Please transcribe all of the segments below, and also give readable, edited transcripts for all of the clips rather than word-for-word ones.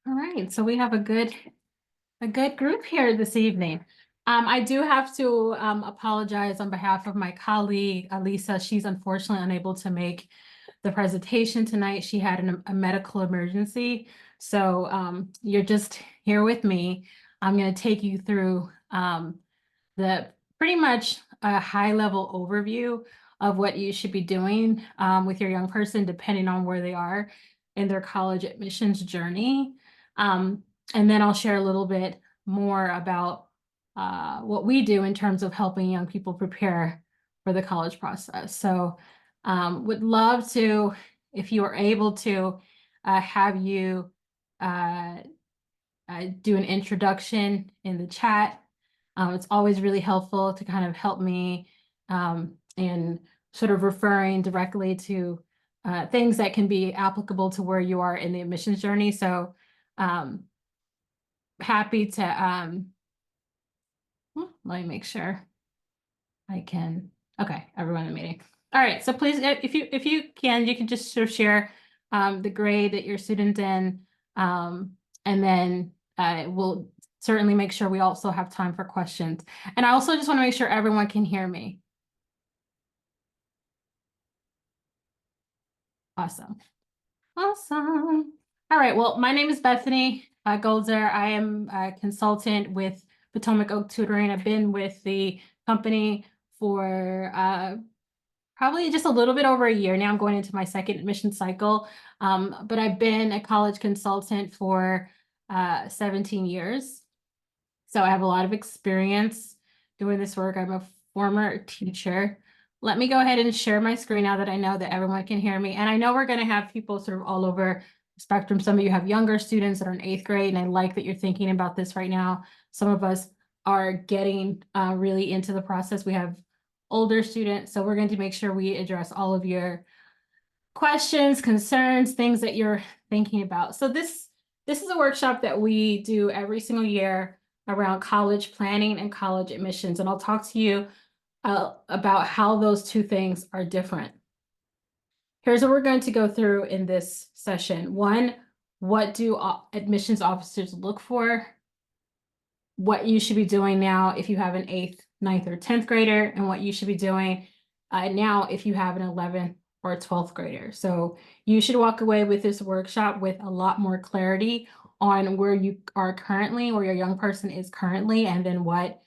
All right, so we have a good group here this evening. I do have to apologize on behalf of my colleague, Alisa. She's unfortunately unable to make the presentation tonight. She had a medical emergency. So you're just here with me. I'm going to take you through the pretty much a high level overview of what you should be doing with your young person, depending on where they are in their college admissions journey. And then I'll share a little bit more about what we do in terms of helping young people prepare for the college process. So would love to, if you are able to, have you uh, do an introduction in the chat. It's always really helpful to kind of help me in sort of referring directly to things that can be applicable to where you are in the admissions journey. So um, happy to, let me make sure I can, okay, everyone in the meeting. All right, so please, if you can, you can just sort of share the grade that your student's in, and then we'll certainly make sure we also have time for questions. And I also just want to make sure everyone can hear me. Awesome. Awesome. All right, well, my name is Bethany Goldzer. I am a consultant with Potomac Oak Tutoring. I've been with the company for probably just a little bit over a year now. I'm going into my second admission cycle, but I've been a college consultant for 17 years. So I have a lot of experience doing this work. I'm a former teacher. Let me go ahead and share my screen now that I know that everyone can hear me. And I know we're going to have people sort of all over the spectrum. Some of you have younger students that are in 8th grade, and I like that you're thinking about this right now. Some of us are getting really into the process. We have older students, so we're going to make sure we address all of your questions, concerns, things that you're thinking about. So this is a workshop that we do every single year around college planning and college admissions. And I'll talk to you about how those two things are different. Here's what we're going to go through in this session. One, what do admissions officers look for? What you should be doing now if you have an 8th, 9th, or 10th grader, and what you should be doing now if you have an 11th or a 12th grader. So you should walk away with this workshop with a lot more clarity on where you are currently, where your young person is currently, and then what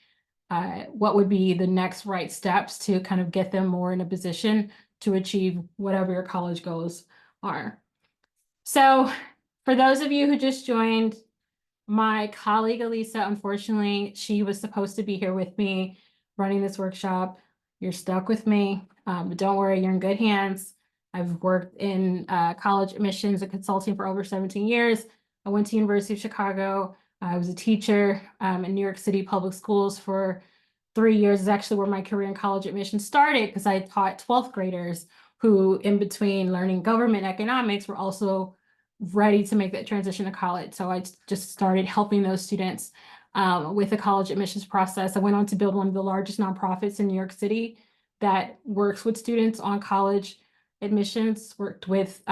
would be the next right steps to kind of get them more in a position to achieve whatever your college goals are. So for those of you who just joined, my colleague Alisa, unfortunately, she was supposed to be here with me running this workshop. You're stuck with me, but don't worry, you're in good hands. I've worked in college admissions and consulting for over 17 years. I went to University of Chicago. I was a teacher in New York City public schools for 3 years. Is actually where my career in college admissions started, because I taught 12th graders who, in between learning government economics, were also ready to make that transition to college. So I just started helping those students with the college admissions process. I went on to build one of the largest nonprofits in New York City that works with students on college admissions, worked with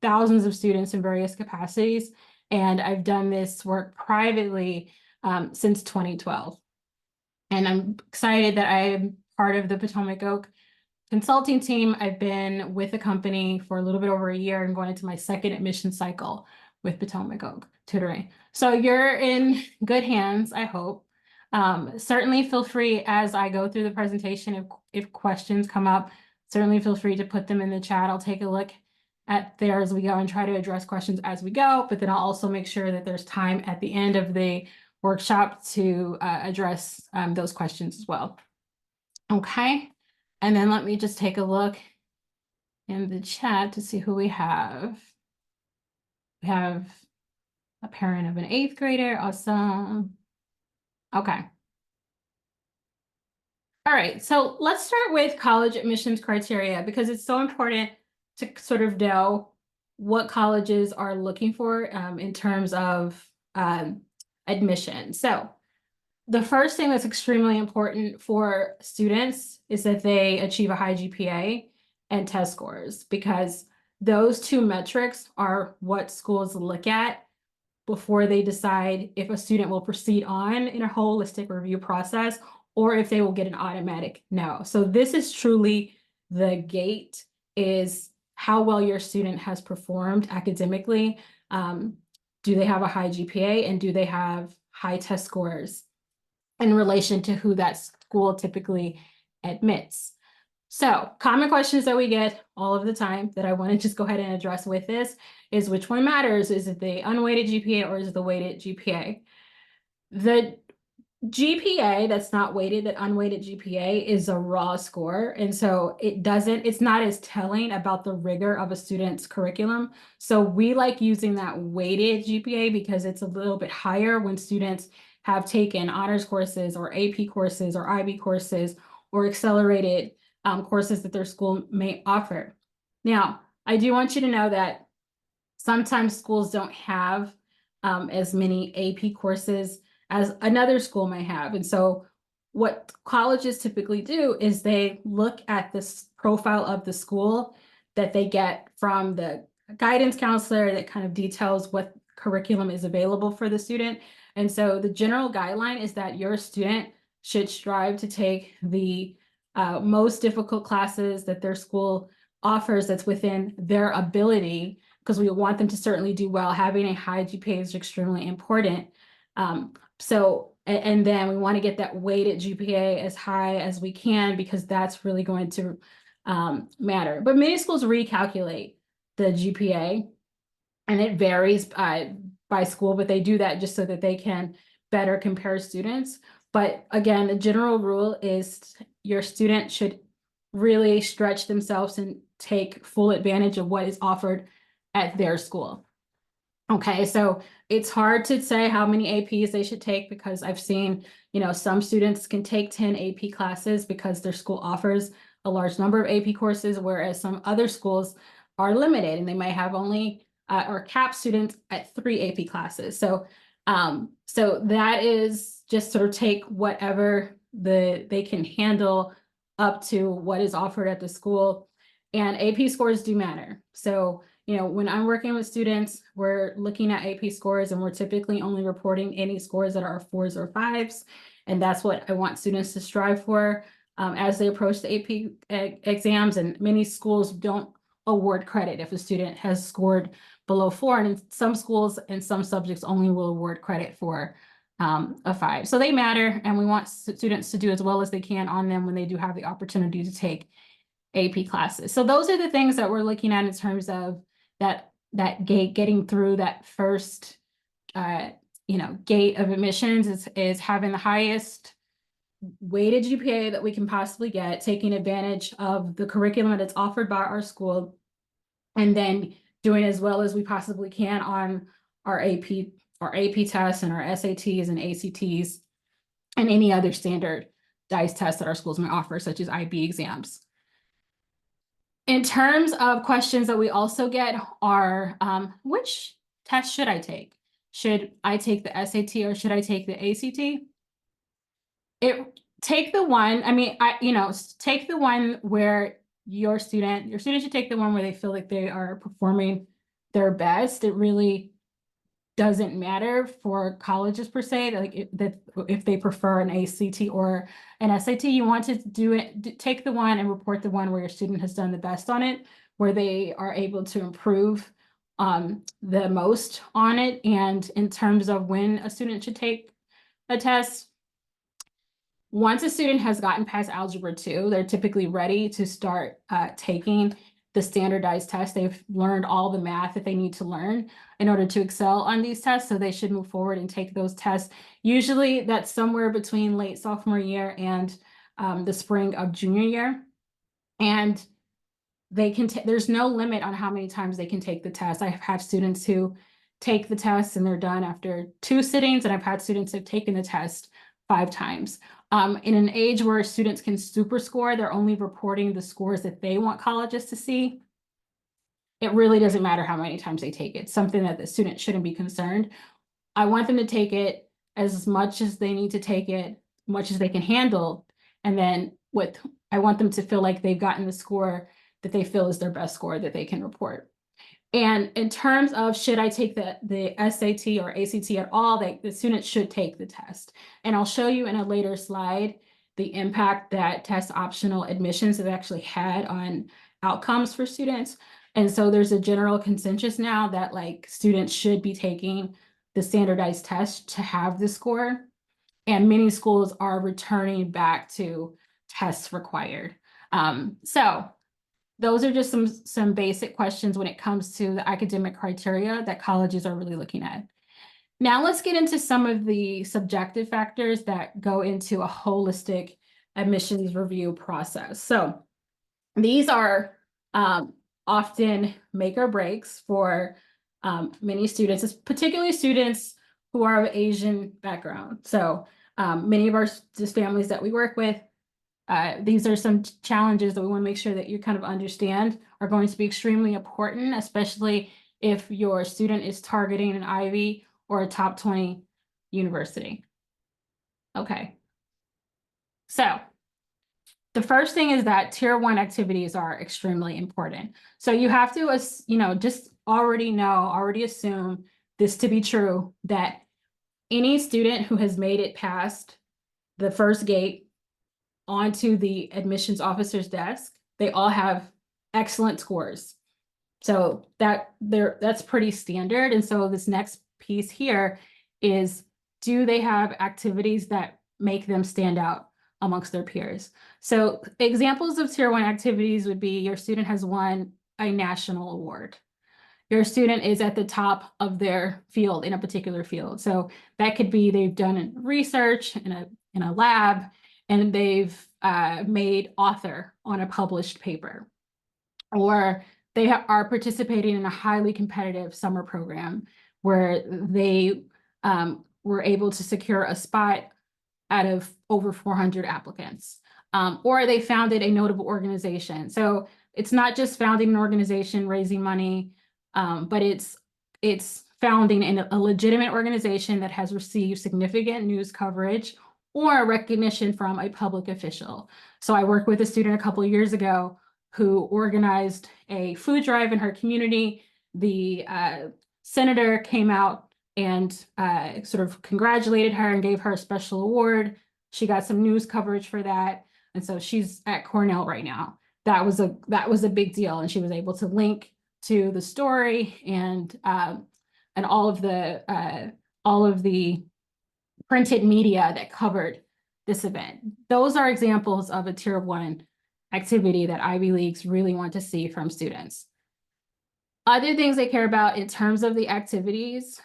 thousands of students in various capacities. And I've done this work privately since 2012. And I'm excited that I am part of the Potomac Oak consulting team. I've been with the company for a little bit over a year and going into my second admission cycle with Potomac Oak Tutoring. So you're in good hands, I hope. Certainly feel free as I go through the presentation, if questions come up, certainly feel free to put them in the chat. I'll take a look at there as we go and try to address questions as we go, but then I'll also make sure that there's time at the end of the workshop to address those questions as well. Okay. And then let me just take a look in the chat to see who we have. We have a parent of an 8th grader. Awesome. Okay. All right. So let's start with college admissions criteria, because it's so important to sort of know what colleges are looking for in terms of admission. So the first thing that's extremely important for students is that they achieve a high GPA and test scores, because those two metrics are what schools look at before they decide if a student will proceed on in a holistic review process or if they will get an automatic no. So this is truly the gate, is how well your student has performed academically. Do they have a high GPA, and do they have high test scores in relation to who that school typically admits? So common questions that we get all of the time that I want to just go ahead and address with this is, which one matters? Is it the unweighted GPA or is it the weighted GPA? The GPA that's not weighted, that unweighted GPA, is a raw score. And so it's not as telling about the rigor of a student's curriculum. So we like using that weighted GPA because it's a little bit higher when students have taken honors courses or AP courses or IB courses or accelerated courses that their school may offer. Now, I do want you to know that sometimes schools don't have as many AP courses as another school may have. And so what colleges typically do is they look at this profile of the school that they get from the guidance counselor that kind of details what curriculum is available for the student. And so the general guideline is that your student should strive to take the most difficult classes that their school offers that's within their ability, because we want them to certainly do well. Having a high GPA is extremely important. And then we want to get that weighted GPA as high as we can, because that's really going to matter. But many schools recalculate the GPA, and it varies by school, but they do that just so that they can better compare students. But again, the general rule is your student should really stretch themselves and take full advantage of what is offered at their school. Okay, so it's hard to say how many APs they should take, because I've seen, some students can take 10 AP classes because their school offers a large number of AP courses, whereas some other schools are limited and they might have only or cap students at 3 AP classes. So that is just sort of take whatever they can handle up to what is offered at the school. And AP scores do matter. So, when I'm working with students, we're looking at AP scores, and we're typically only reporting any scores that are 4s or 5s. And that's what I want students to strive for as they approach the AP exams. And many schools don't award credit if a student has scored below 4. And in some schools and some subjects only will award credit for a 5. So they matter, and we want students to do as well as they can on them when they do have the opportunity to take AP classes. So those are the things that we're looking at in terms of that gate, getting through that first gate of admissions is having the highest weighted GPA that we can possibly get, taking advantage of the curriculum that's offered by our school, and then doing as well as we possibly can on our AP tests and our SATs and ACTs and any other standardized tests that our schools may offer, such as IB exams. In terms of questions that we also get are, which test should I take? Should I take the SAT or should I take the ACT? Take the one where your student should take the one where they feel like they are performing their best. It really doesn't matter for colleges per se, like if they prefer an ACT or an SAT. You want to take the one and report the one where your student has done the best on it, where they are able to improve the most on it. And in terms of when a student should take a test, once a student has gotten past Algebra 2, they're typically ready to start taking the standardized test. They've learned all the math that they need to learn in order to excel on these tests, so they should move forward and take those tests. Usually that's somewhere between late sophomore year and the spring of junior year. And they can there's no limit on how many times they can take the test. I've had students who take the test and they're done after 2 sittings, and I've had students who've taken the test 5 times. In an age where students can super score, they're only reporting the scores that they want colleges to see. It really doesn't matter how many times they take it. It's something that the student shouldn't be concerned. I want them to take it as much as they need to take it, much as they can handle. And then I want them to feel like they've gotten the score that they feel is their best score that they can report. And in terms of should I take the SAT or ACT at all, the students should take the test. And I'll show you in a later slide the impact that test optional admissions have actually had on outcomes for students. And so there's a general consensus now that like students should be taking the standardized test to have the score. And many schools are returning back to tests required. So those are just some basic questions when it comes to the academic criteria that colleges are really looking at. Now let's get into some of the subjective factors that go into a holistic admissions review process. So these are often make or breaks for many students, particularly students who are of Asian background. So many of our just families that we work with, these are some challenges that we want to make sure that you kind of understand are going to be extremely important, especially if your student is targeting an Ivy or a top 20 university. Okay. So the first thing is that tier 1 activities are extremely important. So you have to, just already assume this to be true, that any student who has made it past the first gate onto the admissions officer's desk, they all have excellent scores. So that's pretty standard. And so this next piece here is, do they have activities that make them stand out amongst their peers? So examples of tier 1 activities would be your student has won a national award. Your student is at the top of their field in a particular field. So that could be they've done research in a lab, and they've made author on a published paper. Or they are participating in a highly competitive summer program where they were able to secure a spot out of over 400 applicants. Or they founded a notable organization. So it's not just founding an organization, raising money, but it's founding a legitimate organization that has received significant news coverage or recognition from a public official. So I worked with a student a couple of years ago who organized a food drive in her community. The senator came out and sort of congratulated her and gave her a special award. She got some news coverage for that. And so she's at Cornell right now. That was a big deal. And she was able to link to the story and all of the printed media that covered this event. Those are examples of a tier 1 activity that Ivy Leagues really want to see from students. Other things they care about in terms of the activities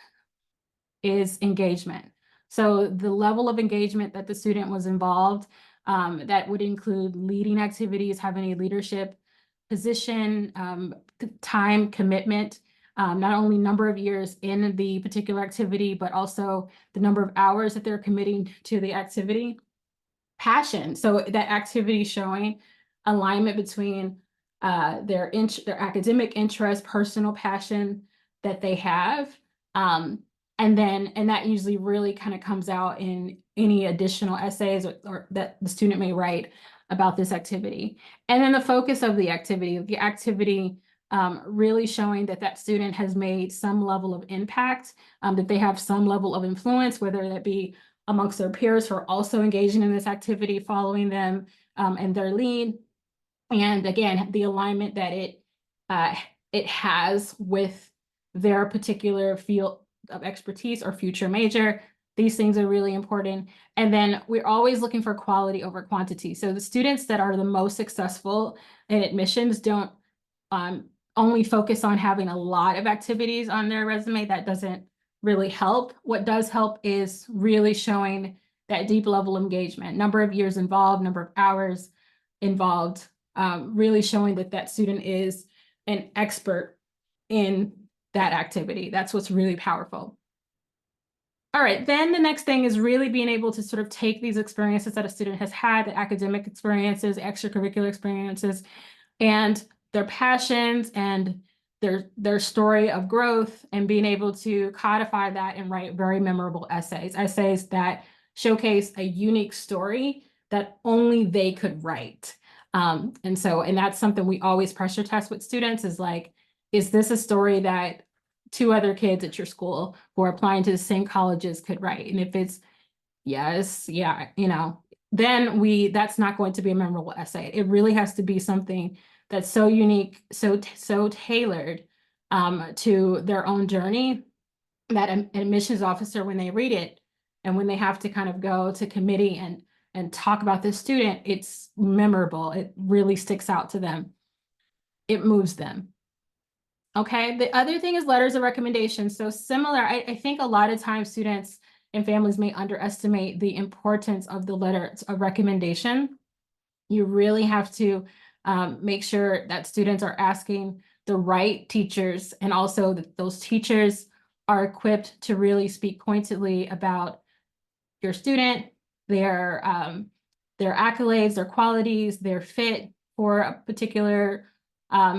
is engagement. So the level of engagement that the student was involved, that would include leading activities, having a leadership position, time commitment, not only number of years in the particular activity, but also the number of hours that they're committing to the activity. Passion, so that activity showing alignment between their academic interest, personal passion that they have, and that usually really kind of comes out in any additional essays or that the student may write about this activity. And then the focus of the activity really showing that student has made some level of impact, that they have some level of influence, whether that be amongst their peers who are also engaging in this activity, following them and their lead. And again, the alignment that it has with their particular field of expertise or future major. These things are really important. And then we're always looking for quality over quantity. So the students that are the most successful in admissions don't only focus on having a lot of activities on their resume. That doesn't really help. What does help is really showing that deep level of engagement, number of years involved, number of hours involved, really showing that student is an expert in that activity. That's what's really powerful. All right, then the next thing is really being able to sort of take these experiences that a student has had, the academic experiences, extracurricular experiences, and their passions and their story of growth, and being able to codify that and write very memorable essays that showcase a unique story that only they could write. And that's something we always pressure test with students is like, is this a story that two other kids at your school who are applying to the same colleges could write? And if it's yes, yeah, then that's not going to be a memorable essay. It really has to be something that's so unique, so tailored to their own journey, that an admissions officer, when they read it and when they have to kind of go to committee and talk about this student, it's memorable. It really sticks out to them. It moves them. Okay, the other thing is letters of recommendation. So similar, I think a lot of times students and families may underestimate the importance of the letters of recommendation. You really have to make sure that students are asking the right teachers, and also that those teachers are equipped to really speak pointedly about your student, their accolades, their qualities, their fit for a particular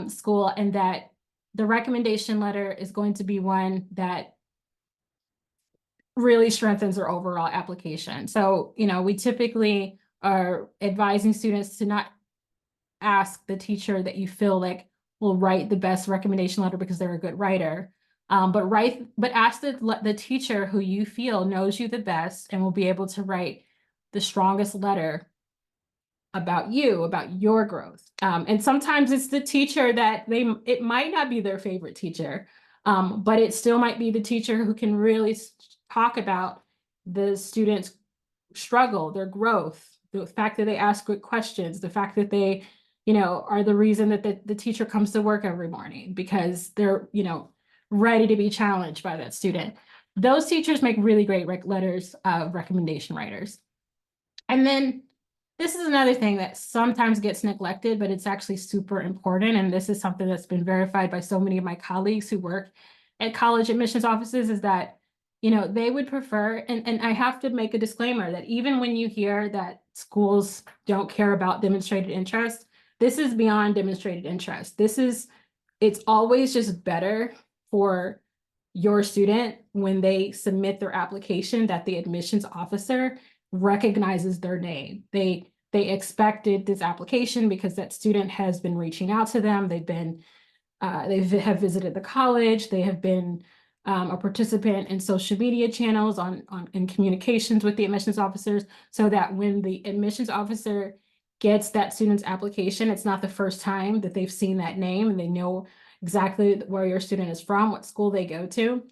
school, and that the recommendation letter is going to be one that really strengthens their overall application. So, we typically are advising students to not ask the teacher that you feel like will write the best recommendation letter because they're a good writer. But ask the teacher who you feel knows you the best and will be able to write the strongest letter about you, about your growth. And sometimes it's the teacher that it might not be their favorite teacher, but it still might be the teacher who can really talk about the student's struggle, their growth, the fact that they ask good questions, the fact that they, are the reason that the teacher comes to work every morning because they're, ready to be challenged by that student. Those teachers make really great letters of recommendation writers. And then this is another thing that sometimes gets neglected, but it's actually super important. And this is something that's been verified by so many of my colleagues who work at college admissions offices, is that, they would prefer, and I have to make a disclaimer that even when you hear that schools don't care about demonstrated interest, this is beyond demonstrated interest. It's always just better for your student when they submit their application that the admissions officer recognizes their name. They expected this application because that student has been reaching out to them. They have visited the college. They have been a participant in social media channels in communications with the admissions officers, so that when the admissions officer gets that student's application, it's not the first time that they've seen that name, and they know exactly where your student is from, what school they go to.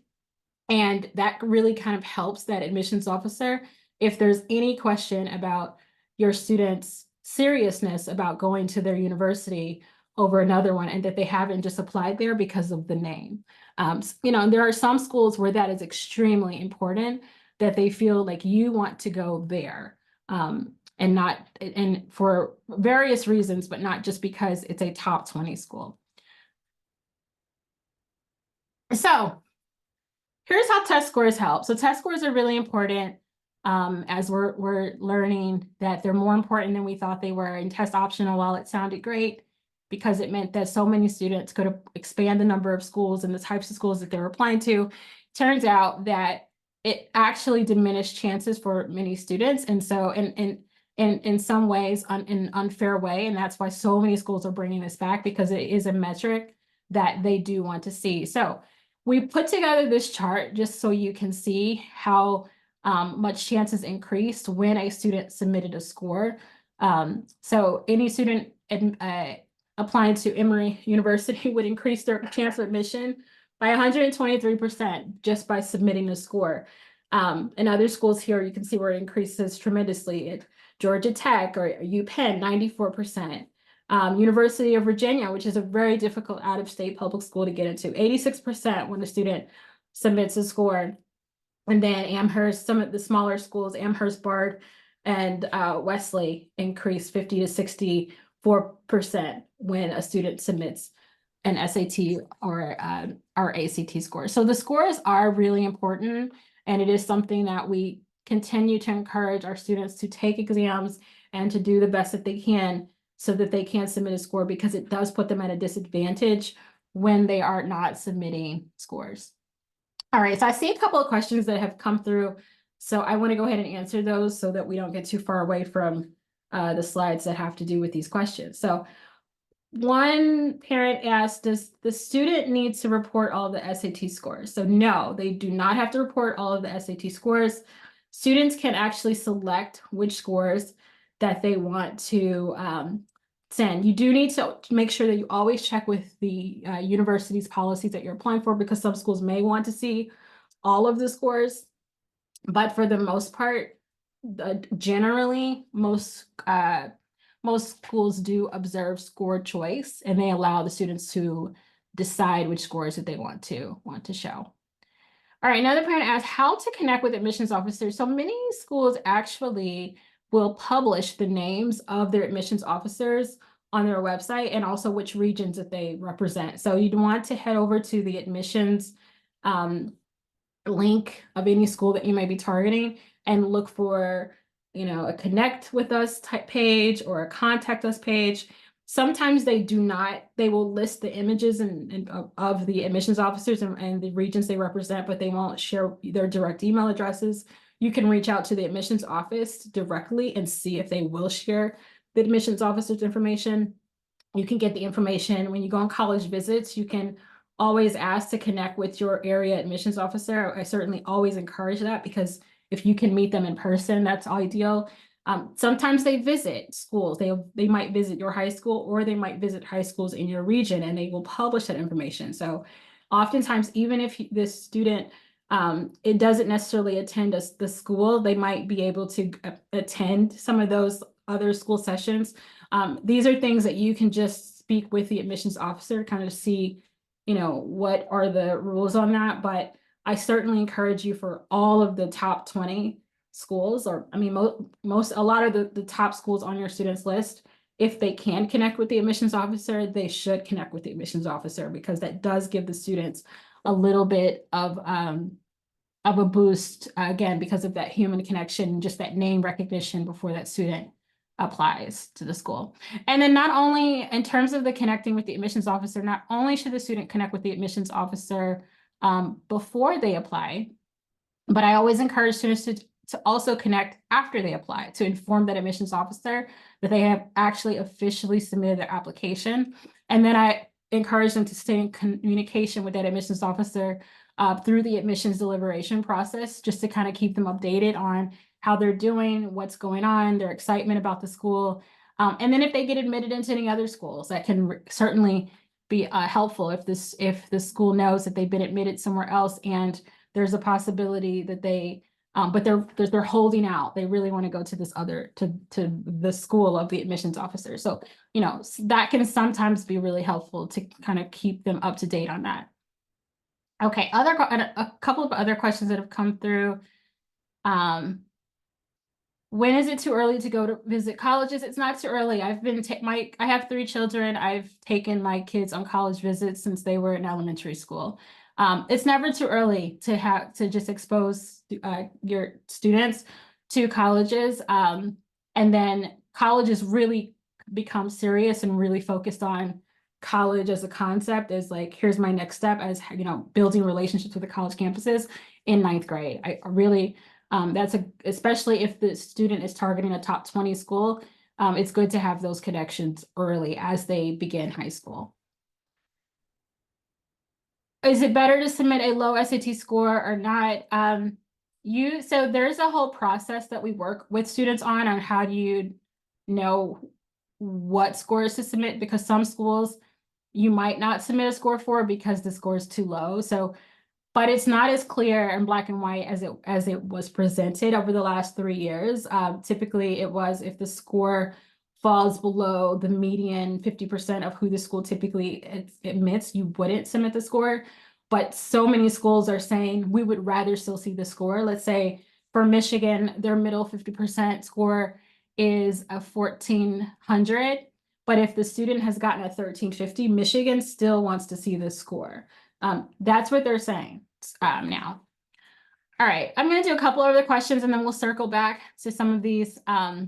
And that really kind of helps that admissions officer if there's any question about your student's seriousness about going to their university over another one, and that they haven't just applied there because of the name. There are some schools where that is extremely important, that they feel like you want to go there, and for various reasons, but not just because it's a top 20 school. So here's how test scores help. So test scores are really important, as we're learning that they're more important than we thought they were. And test optional, while it sounded great because it meant that so many students could expand the number of schools and the types of schools that they were applying to, turns out that it actually diminished chances for many students. And so in some ways, in an unfair way. And that's why so many schools are bringing this back, because it is a metric that they do want to see. So we put together this chart just so you can see how much chances increased when a student submitted a score. So any student applying to Emory University would increase their chance of admission by 123% just by submitting a score. In other schools here, you can see where it increases tremendously. At Georgia Tech or UPenn, 94%. University of Virginia, which is a very difficult out-of-state public school to get into, 86% when a student submits a score. And then Amherst, some of the smaller schools, Amherst, Bard, and Wesley, increased 50 to 64% when a student submits an SAT or ACT score. So the scores are really important, and it is something that we continue to encourage our students to take exams and to do the best that they can so that they can submit a score, because it does put them at a disadvantage when they are not submitting scores. All right, so I see a couple of questions that have come through, so I want to go ahead and answer those so that we don't get too far away from the slides that have to do with these questions. So one parent asked, does the student need to report all the SAT scores? So no, they do not have to report all of the SAT scores. Students can actually select which scores that they want to send. You do need to make sure that you always check with the university's policies that you're applying for, because some schools may want to see all of the scores. But for the most part, generally, most schools do observe score choice, and they allow the students to decide which scores that they want to show. All right, another parent asked how to connect with admissions officers. So many schools actually will publish the names of their admissions officers on their website, and also which regions that they represent. So you'd want to head over to the admissions link of any school that you may be targeting and look for, a connect with us type page or a contact us page. Sometimes they will list the images of the admissions officers and the regions they represent, but they won't share their direct email addresses. You can reach out to the admissions office directly and see if they will share the admissions officer's information. You can get the information when you go on college visits. You can always ask to connect with your area admissions officer. I certainly always encourage that, because if you can meet them in person, that's ideal. Sometimes they visit schools. They might visit your high school, or they might visit high schools in your region, and they will publish that information. So oftentimes, even if this student it doesn't necessarily attend the school, they might be able to attend some of those other school sessions. These are things that you can just speak with the admissions officer, kind of see, what are the rules on that. But I certainly encourage you, for all of the top 20 schools, or I mean, a lot of the top schools on your students list, if they can connect with the admissions officer, they should connect with the admissions officer, because that does give the students a little bit of a boost, again, because of that human connection, just that name recognition before that student applies to the school. And then, not only in terms of the connecting with the admissions officer, not only should the student connect with the admissions officer before they apply, but I always encourage students to also connect after they apply, to inform that admissions officer that they have actually officially submitted their application. And then I encourage them to stay in communication with that admissions officer through the admissions deliberation process, just to kind of keep them updated on how they're doing, what's going on, their excitement about the school. And then if they get admitted into any other schools, that can certainly be helpful if the school knows that they've been admitted somewhere else, and there's a possibility that but they're holding out. They really want to go to this other, to the school of the admissions officer. So, that can sometimes be really helpful to kind of keep them up to date on that. Okay, a couple of other questions that have come through. When is it too early to go to visit colleges? It's not too early. I have 3 children. I've taken my kids on college visits since they were in elementary school. It's never too early to just expose your students to colleges. And then colleges really become serious and really focused on college as a concept, as like, here's my next step, as building relationships with the college campuses in 9th grade. I really especially if the student is targeting a top 20 school, it's good to have those connections early as they begin high school. Is it better to submit a low SAT score or not? So there's a whole process that we work with students on how do you know what scores to submit, because some schools you might not submit a score for because the score is too low. But it's not as clear in black and white as it was presented over the last 3 years. Typically, it was, if the score falls below the median 50% of who the school typically admits, you wouldn't submit the score. But so many schools are saying we would rather still see the score. Let's say for Michigan, their middle 50% score is a 1400. But if the student has gotten a 1350, Michigan still wants to see the score. That's what they're saying now. All right, I'm going to do a couple other questions, and then we'll circle back to some of these. All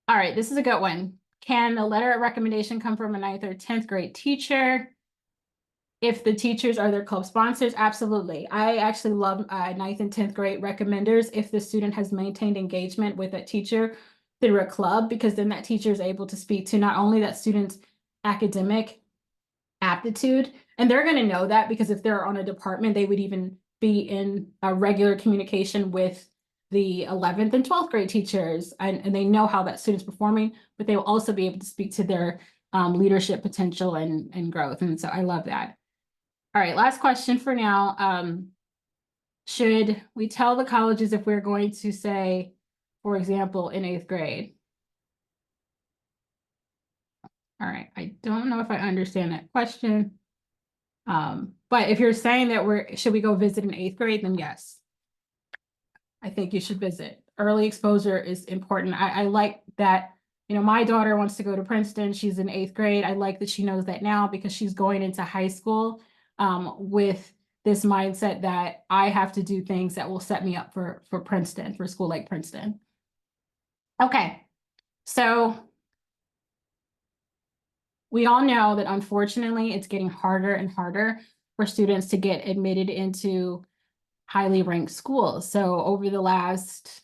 right, this is a good one. Can a letter of recommendation come from a 9th or 10th grade teacher if the teachers are their club sponsors? Absolutely. I actually love 9th and 10th grade recommenders if the student has maintained engagement with a teacher through a club, because then that teacher is able to speak to not only that student's academic aptitude, and they're going to know that because if they're on a department, they would even be in a regular communication with the 11th and 12th grade teachers, and they know how that student's performing, but they will also be able to speak to their leadership potential and growth. And so I love that. All right, last question for now. Should we tell the colleges if we're going to say, for example, in 8th grade? All right, I don't know if I understand that question. But if you're saying that should we go visit in 8th grade, then yes. I think you should visit. Early exposure is important. I like that, my daughter wants to go to Princeton. She's in 8th grade. I like that she knows that now because she's going into high school with this mindset that I have to do things that will set me up for Princeton, for school like Princeton. Okay, so we all know that unfortunately it's getting harder and harder for students to get admitted into highly ranked schools. So over the last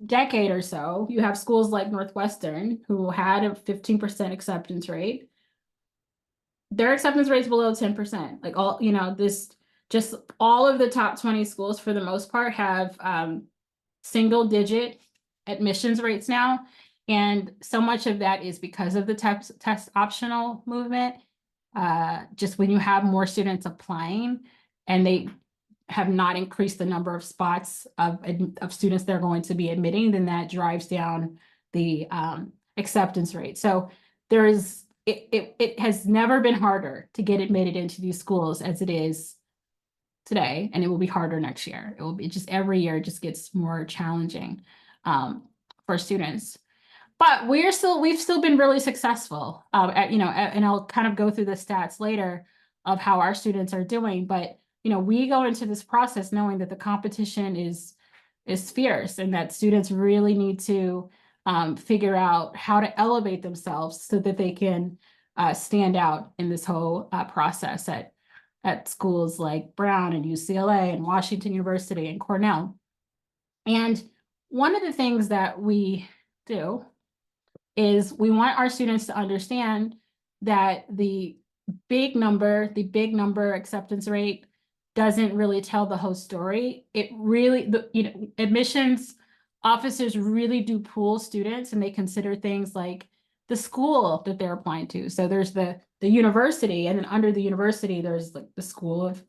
decade or so, you have schools like Northwestern who had a 15% acceptance rate. Their acceptance rate is below 10%. Like just all of the top 20 schools for the most part have single digit admissions rates now. And so much of that is because of the test optional movement. Just when you have more students applying and they have not increased the number of spots of students they're going to be admitting, then that drives down the acceptance rate. So it has never been harder to get admitted into these schools as it is today, and it will be harder next year. It will be just every year it just gets more challenging for students. But we've still been really successful and I'll kind of go through the stats later of how our students are doing. But we go into this process knowing that the competition is fierce and that students really need to figure out how to elevate themselves so that they can stand out in this whole process at schools like Brown and UCLA and Washington University and Cornell. And one of the things that we do is we want our students to understand that the big number acceptance rate doesn't really tell the whole story. It really, admissions officers really do pool students, and they consider things like the school that they're applying to. So there's the university, and then under the university, there's like the School of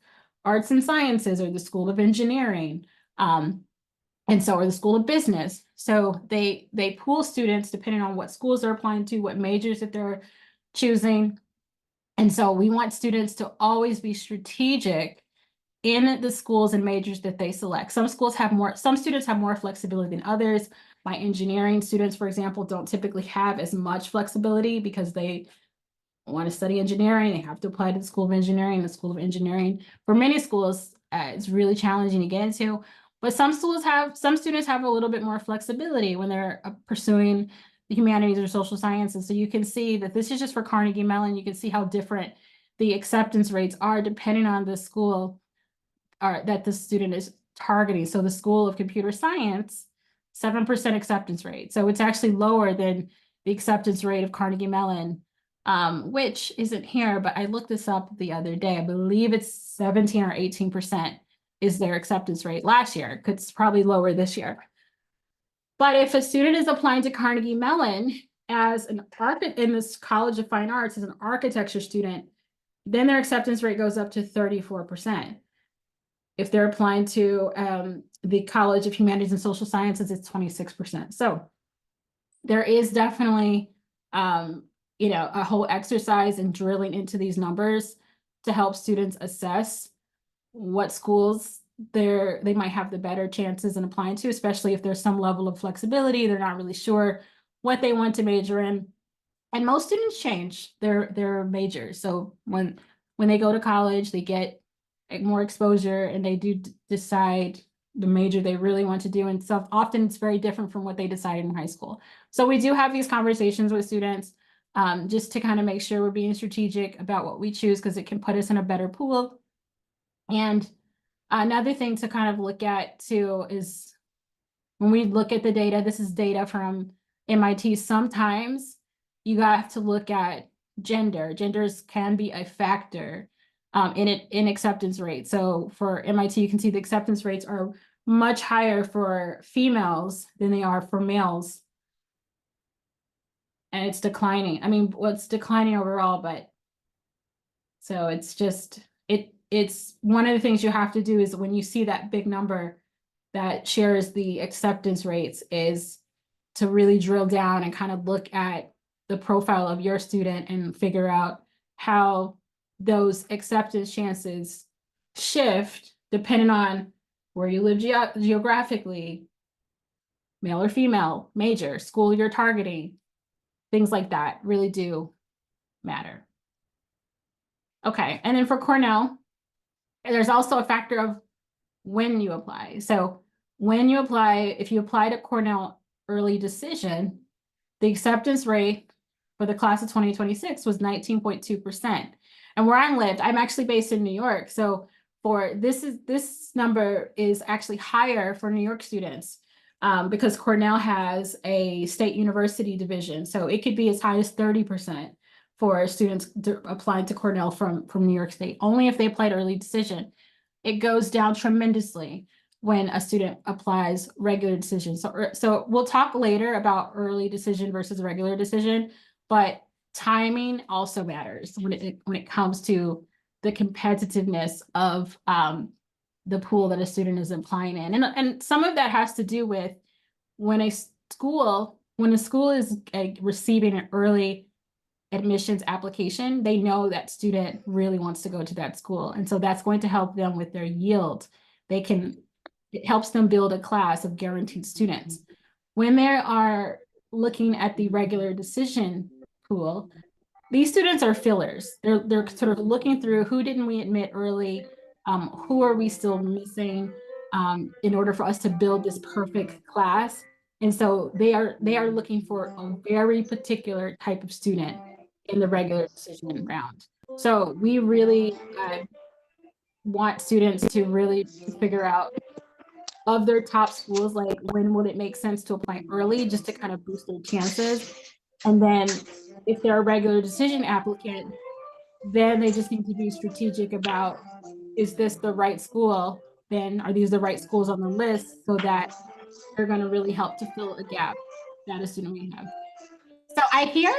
Arts and Sciences or the School of Engineering. And so, or the School of Business. So they pool students depending on what schools they're applying to, what majors that they're choosing. And so we want students to always be strategic in the schools and majors that they select. Some students have more flexibility than others. My engineering students, for example, don't typically have as much flexibility because they want to study engineering. They have to apply to the School of Engineering. The School of Engineering, for many schools, it's really challenging to get into. But some students have a little bit more flexibility when they're pursuing the humanities or social sciences. So you can see that this is just for Carnegie Mellon. You can see how different the acceptance rates are depending on the school that the student is targeting. So the School of Computer Science, 7% acceptance rate. So it's actually lower than the acceptance rate of Carnegie Mellon, which isn't here, but I looked this up the other day. I believe it's 17 or 18% is their acceptance rate last year. It's probably lower this year. But if a student is applying to Carnegie Mellon as an architect in this College of Fine Arts as an architecture student, then their acceptance rate goes up to 34%. If they're applying to the College of Humanities and Social Sciences, it's 26%. So there is definitely, a whole exercise in drilling into these numbers to help students assess what schools they might have the better chances in applying to, especially if there's some level of flexibility. They're not really sure what they want to major in. And most students change their majors. So when they go to college, they get more exposure and they do decide the major they really want to do. And so often it's very different from what they decided in high school. So we do have these conversations with students just to kind of make sure we're being strategic about what we choose, because it can put us in a better pool. And another thing to kind of look at too is when we look at the data, this is data from MIT, sometimes you have to look at gender. Genders can be a factor in acceptance rates. So for MIT, you can see the acceptance rates are much higher for females than they are for males. And it's declining. I mean, well, it's declining overall, but so it's just it's one of the things you have to do is when you see that big number that shares the acceptance rates is to really drill down and kind of look at the profile of your student and figure out how those acceptance chances shift depending on where you live geographically, male or female, major, school you're targeting, things like that really do matter. Okay, and then for Cornell, there's also a factor of when you apply. So when you apply, if you apply to Cornell early decision, the acceptance rate for the class of 2026 was 19.2%. And where I lived, I'm actually based in New York. So for this number is actually higher for New York students because Cornell has a state university division. So it could be as high as 30% for students applying to Cornell from New York State, only if they applied early decision. It goes down tremendously when a student applies regular decision. So we'll talk later about early decision versus regular decision, but timing also matters when it comes to the competitiveness of the pool that a student is applying in. And some of that has to do with when a school is receiving an early admissions application, they know that student really wants to go to that school. And so that's going to help them with their yield. It helps them build a class of guaranteed students. When they are looking at the regular decision pool, these students are fillers. They're sort of looking through who didn't we admit early, who are we still missing in order for us to build this perfect class. And so they are looking for a very particular type of student in the regular decision round. So we really want students to really figure out of their top schools, like when would it make sense to apply early just to kind of boost their chances. And then if they're a regular decision applicant, then they just need to be strategic about, is this the right school? Then are these the right schools on the list so that they're going to really help to fill a gap that a student may have. So I hear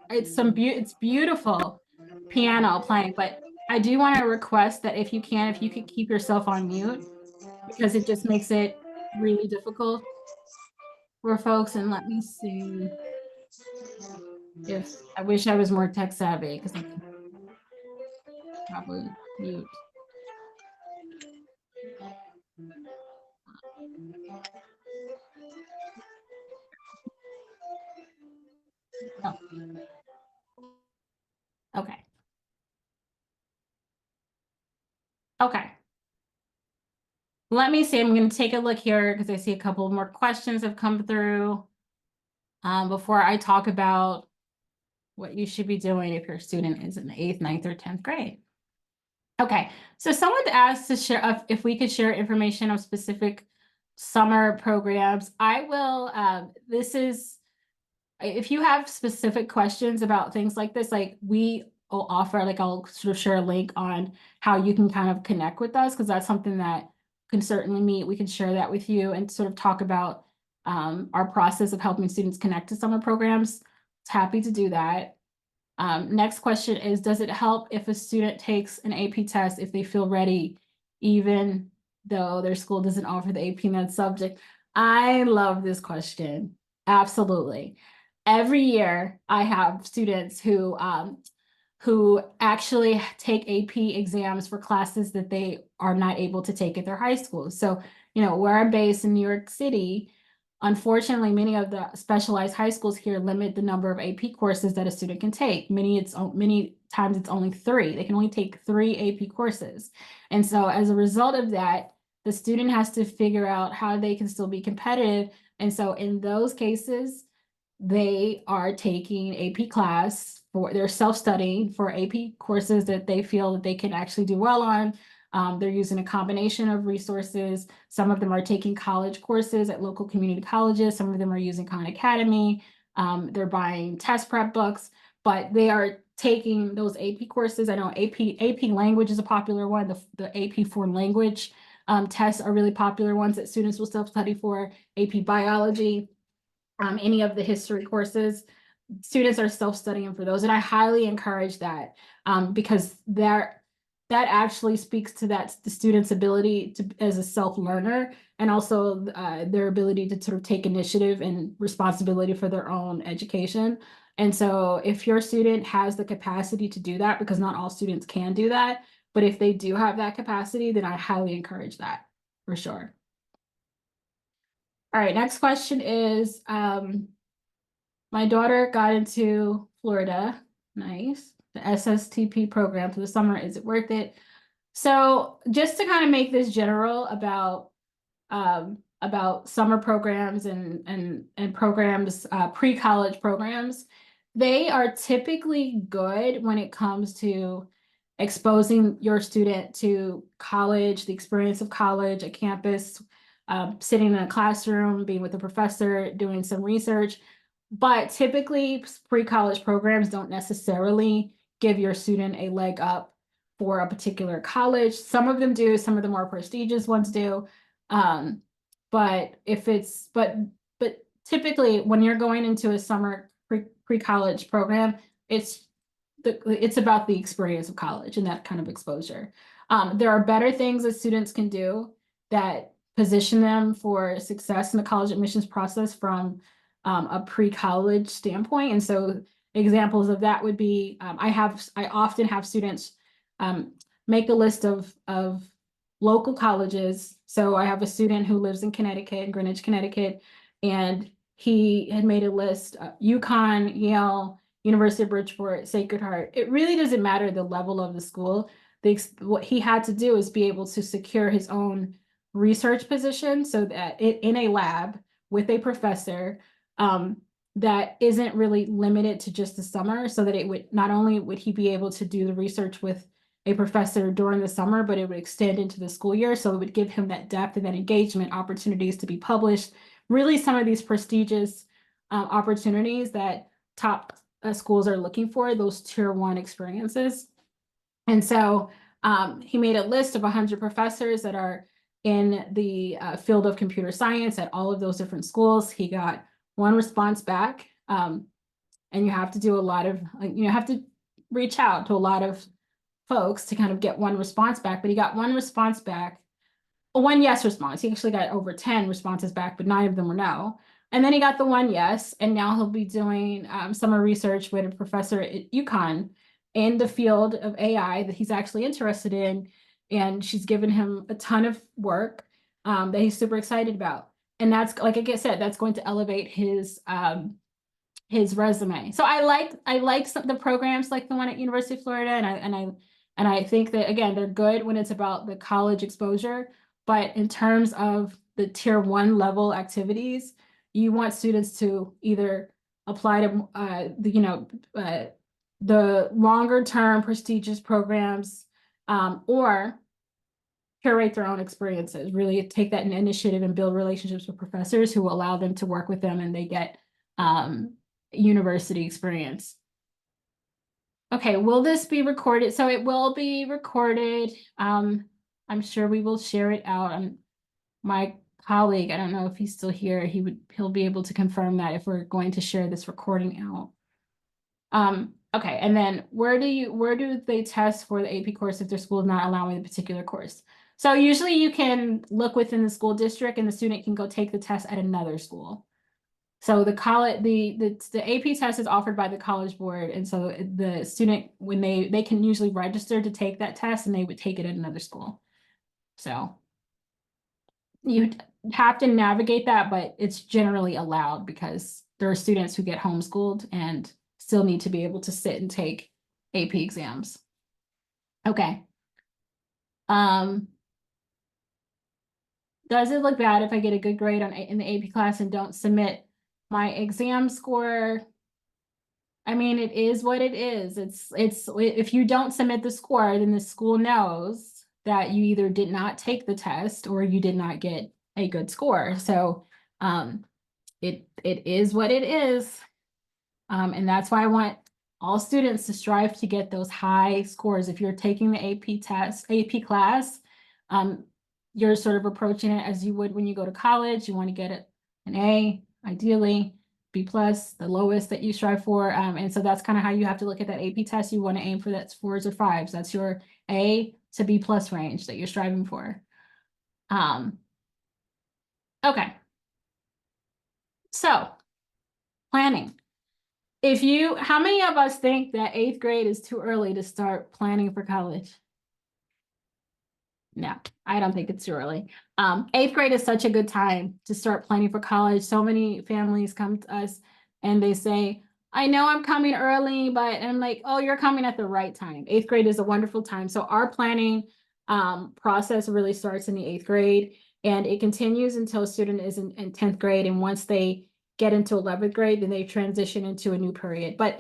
it's beautiful piano playing, but I do want to request that if you could keep yourself on mute because it just makes it really difficult for folks. And let me see if I wish I was more tech savvy because I can probably mute. Oh. Okay. Okay. Let me see. I'm going to take a look here because I see a couple more questions have come through before I talk about what you should be doing if your student is in the 8th, 9th, or 10th grade. Okay, so someone asked to share if we could share information on specific summer programs. I will, if you have specific questions about things like this, like we will offer, like I'll sort of share a link on how you can kind of connect with us, because that's something that can certainly meet. We can share that with you and sort of talk about our process of helping students connect to summer programs. Happy to do that. Next question is, does it help if a student takes an AP test if they feel ready, even though their school doesn't offer the AP in that subject? I love this question. Absolutely. Every year I have students who actually take AP exams for classes that they are not able to take at their high school. So, where I'm based in New York City, unfortunately, many of the specialized high schools here limit the number of AP courses that a student can take. Many times it's only 3. They can only take 3 AP courses. And so as a result of that, the student has to figure out how they can still be competitive. And so in those cases, they are taking AP class they're self-studying for AP courses that they feel that they can actually do well on. They're using a combination of resources. Some of them are taking college courses at local community colleges. Some of them are using Khan Academy. They're buying test prep books, but they are taking those AP courses. I know AP language is a popular one. The AP foreign language tests are really popular ones that students will self-study for. AP biology, any of the history courses, students are self-studying for those. And I highly encourage that because that actually speaks to the student's ability to as a self-learner, and also their ability to sort of take initiative and responsibility for their own education. And so if your student has the capacity to do that, because not all students can do that, but if they do have that capacity, then I highly encourage that for sure. All right, next question is, my daughter got into Florida, nice, the SSTP program for the summer. Is it worth it? So just to kind of make this general about summer programs and programs, pre-college programs, they are typically good when it comes to exposing your student to college, the experience of college, a campus, sitting in a classroom, being with a professor, doing some research. But typically, pre-college programs don't necessarily give your student a leg up for a particular college. Some of them do, some of the more prestigious ones do. But typically when you're going into a summer pre-college program, it's about the experience of college and that kind of exposure. There are better things that students can do that position them for success in the college admissions process from a pre-college standpoint. And so examples of that would be, I often have students make a list of local colleges. So I have a student who lives in Connecticut, in Greenwich, Connecticut, and he had made a list, UConn, Yale, University of Bridgeport, Sacred Heart. It really doesn't matter the level of the school. What he had to do is be able to secure his own research position so that in a lab with a professor that isn't really limited to just the summer, so that it would not only would he be able to do the research with a professor during the summer, but it would extend into the school year. So it would give him that depth and that engagement, opportunities to be published, really some of these prestigious opportunities that top schools are looking for, those tier 1 experiences. And so he made a list of 100 professors that are in the field of computer science at all of those different schools. He got one response back, and you have to do a lot of, you have to reach out to a lot of folks to kind of get one response back, but he got one response back, one yes response. He actually got over 10 responses back, but 9 of them were no. And then he got the one yes, and now he'll be doing summer research with a professor at UConn in the field of AI that he's actually interested in. And she's given him a ton of work that he's super excited about. And that's, like I said, that's going to elevate his resume. So I like some the programs like the one at University of Florida, and I think that, again, they're good when it's about the college exposure. But in terms of the tier 1 level activities, you want students to either apply to the longer term prestigious programs, or curate their own experiences, really take that initiative and build relationships with professors who will allow them to work with them, and they get university experience. Okay, will this be recorded? So it will be recorded. I'm sure we will share it out. My colleague, I don't know if he's still here, he'll be able to confirm that if we're going to share this recording out. Okay, and then where do they test for the AP course if their school is not allowing a particular course? So usually you can look within the school district and the student can go take the test at another school. So the AP test is offered by the College Board, and so the student, when they can usually register to take that test, and they would take it at another school. So you have to navigate that, but it's generally allowed because there are students who get homeschooled and still need to be able to sit and take AP exams. Okay. Does it look bad if I get a good grade in the AP class and don't submit my exam score? I mean, it is what it is. It's if you don't submit the score, then the school knows that you either did not take the test or you did not get a good score. So it is what it is. And that's why I want all students to strive to get those high scores. If you're taking the AP class, you're sort of approaching it as you would when you go to college. You want to get an A, ideally, B+, the lowest that you strive for. And so that's kind of how you have to look at that AP test. You want to aim for that 4s or 5s. That's your A to B+ range that you're striving for. Okay. So, planning. How many of us think that 8th grade is too early to start planning for college? No, I don't think it's too early. 8th grade is such a good time to start planning for college. So many families come to us and they say, I know I'm coming early, but I'm like, oh, you're coming at the right time. 8th grade is a wonderful time. So our planning process really starts in the 8th grade, and it continues until a student is in 10th grade. And once they get into 11th grade, then they transition into a new period. But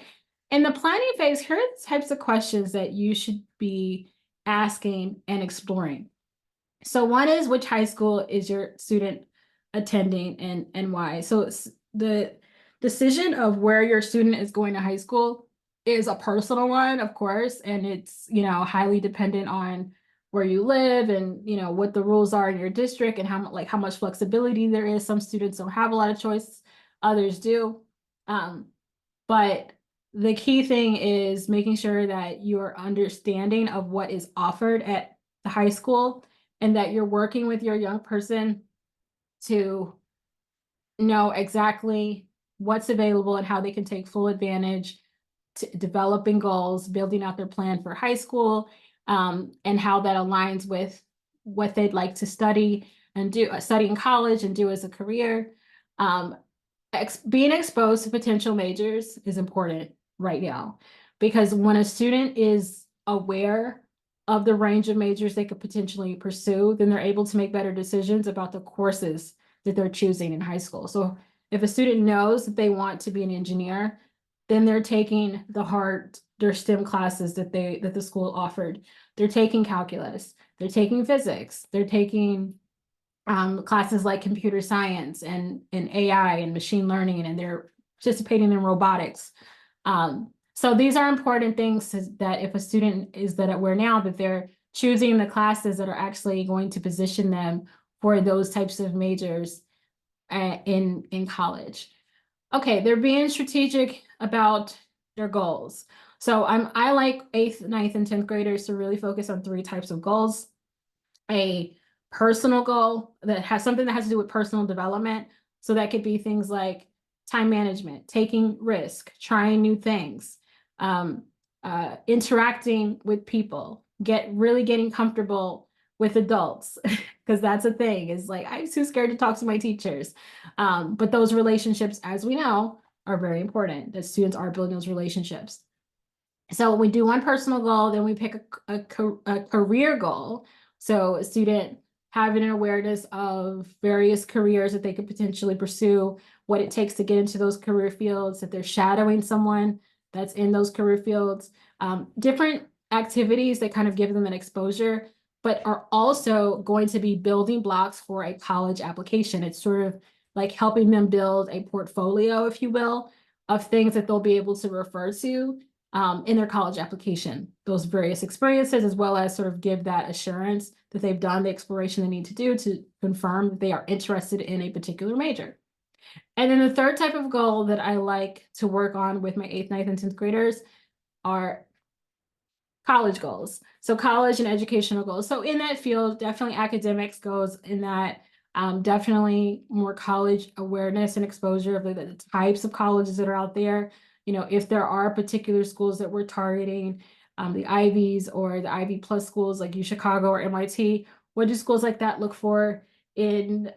in the planning phase, here are the types of questions that you should be asking and exploring. So one is, which high school is your student attending and why? So the decision of where your student is going to high school is a personal one, of course, and it's, highly dependent on where you live and, what the rules are in your district and how much flexibility there is. Some students don't have a lot of choice, others do. But the key thing is making sure that you're understanding of what is offered at the high school and that you're working with your young person to know exactly what's available and how they can take full advantage to developing goals, building out their plan for high school, and how that aligns with what they'd like to study in college and do as a career. Being exposed to potential majors is important right now, because when a student is aware of the range of majors they could potentially pursue, then they're able to make better decisions about the courses that they're choosing in high school. So if a student knows that they want to be an engineer, then they're taking their STEM classes that the school offered. They're taking calculus, they're taking physics, they're taking classes like computer science and AI and machine learning, and they're participating in robotics. So these are important things that if a student is that aware now, that they're choosing the classes that are actually going to position them for those types of majors in college. Okay, they're being strategic about their goals. So I like 8th, 9th, and 10th graders to really focus on 3 types of goals. A personal goal that has something that has to do with personal development. So that could be things like time management, taking risk, trying new things, interacting with people, getting comfortable with adults, because that's a thing, is like, I'm too scared to talk to my teachers. But those relationships, as we know, are very important, that students are building those relationships. So we do one personal goal, then we pick a career goal. So a student having an awareness of various careers that they could potentially pursue, what it takes to get into those career fields, that they're shadowing someone that's in those career fields, different activities that kind of give them an exposure, but are also going to be building blocks for a college application. It's sort of like helping them build a portfolio, if you will, of things that they'll be able to refer to in their college application, those various experiences, as well as sort of give that assurance that they've done the exploration they need to do to confirm that they are interested in a particular major. And then the third type of goal that I like to work on with my 8th, 9th, and 10th graders are college goals. So college and educational goals. So in that field, definitely academics goes in that, definitely more college awareness and exposure of the types of colleges that are out there. If there are particular schools that we're targeting, the Ivies or the Ivy Plus schools like UChicago or MIT, what do schools like that look for in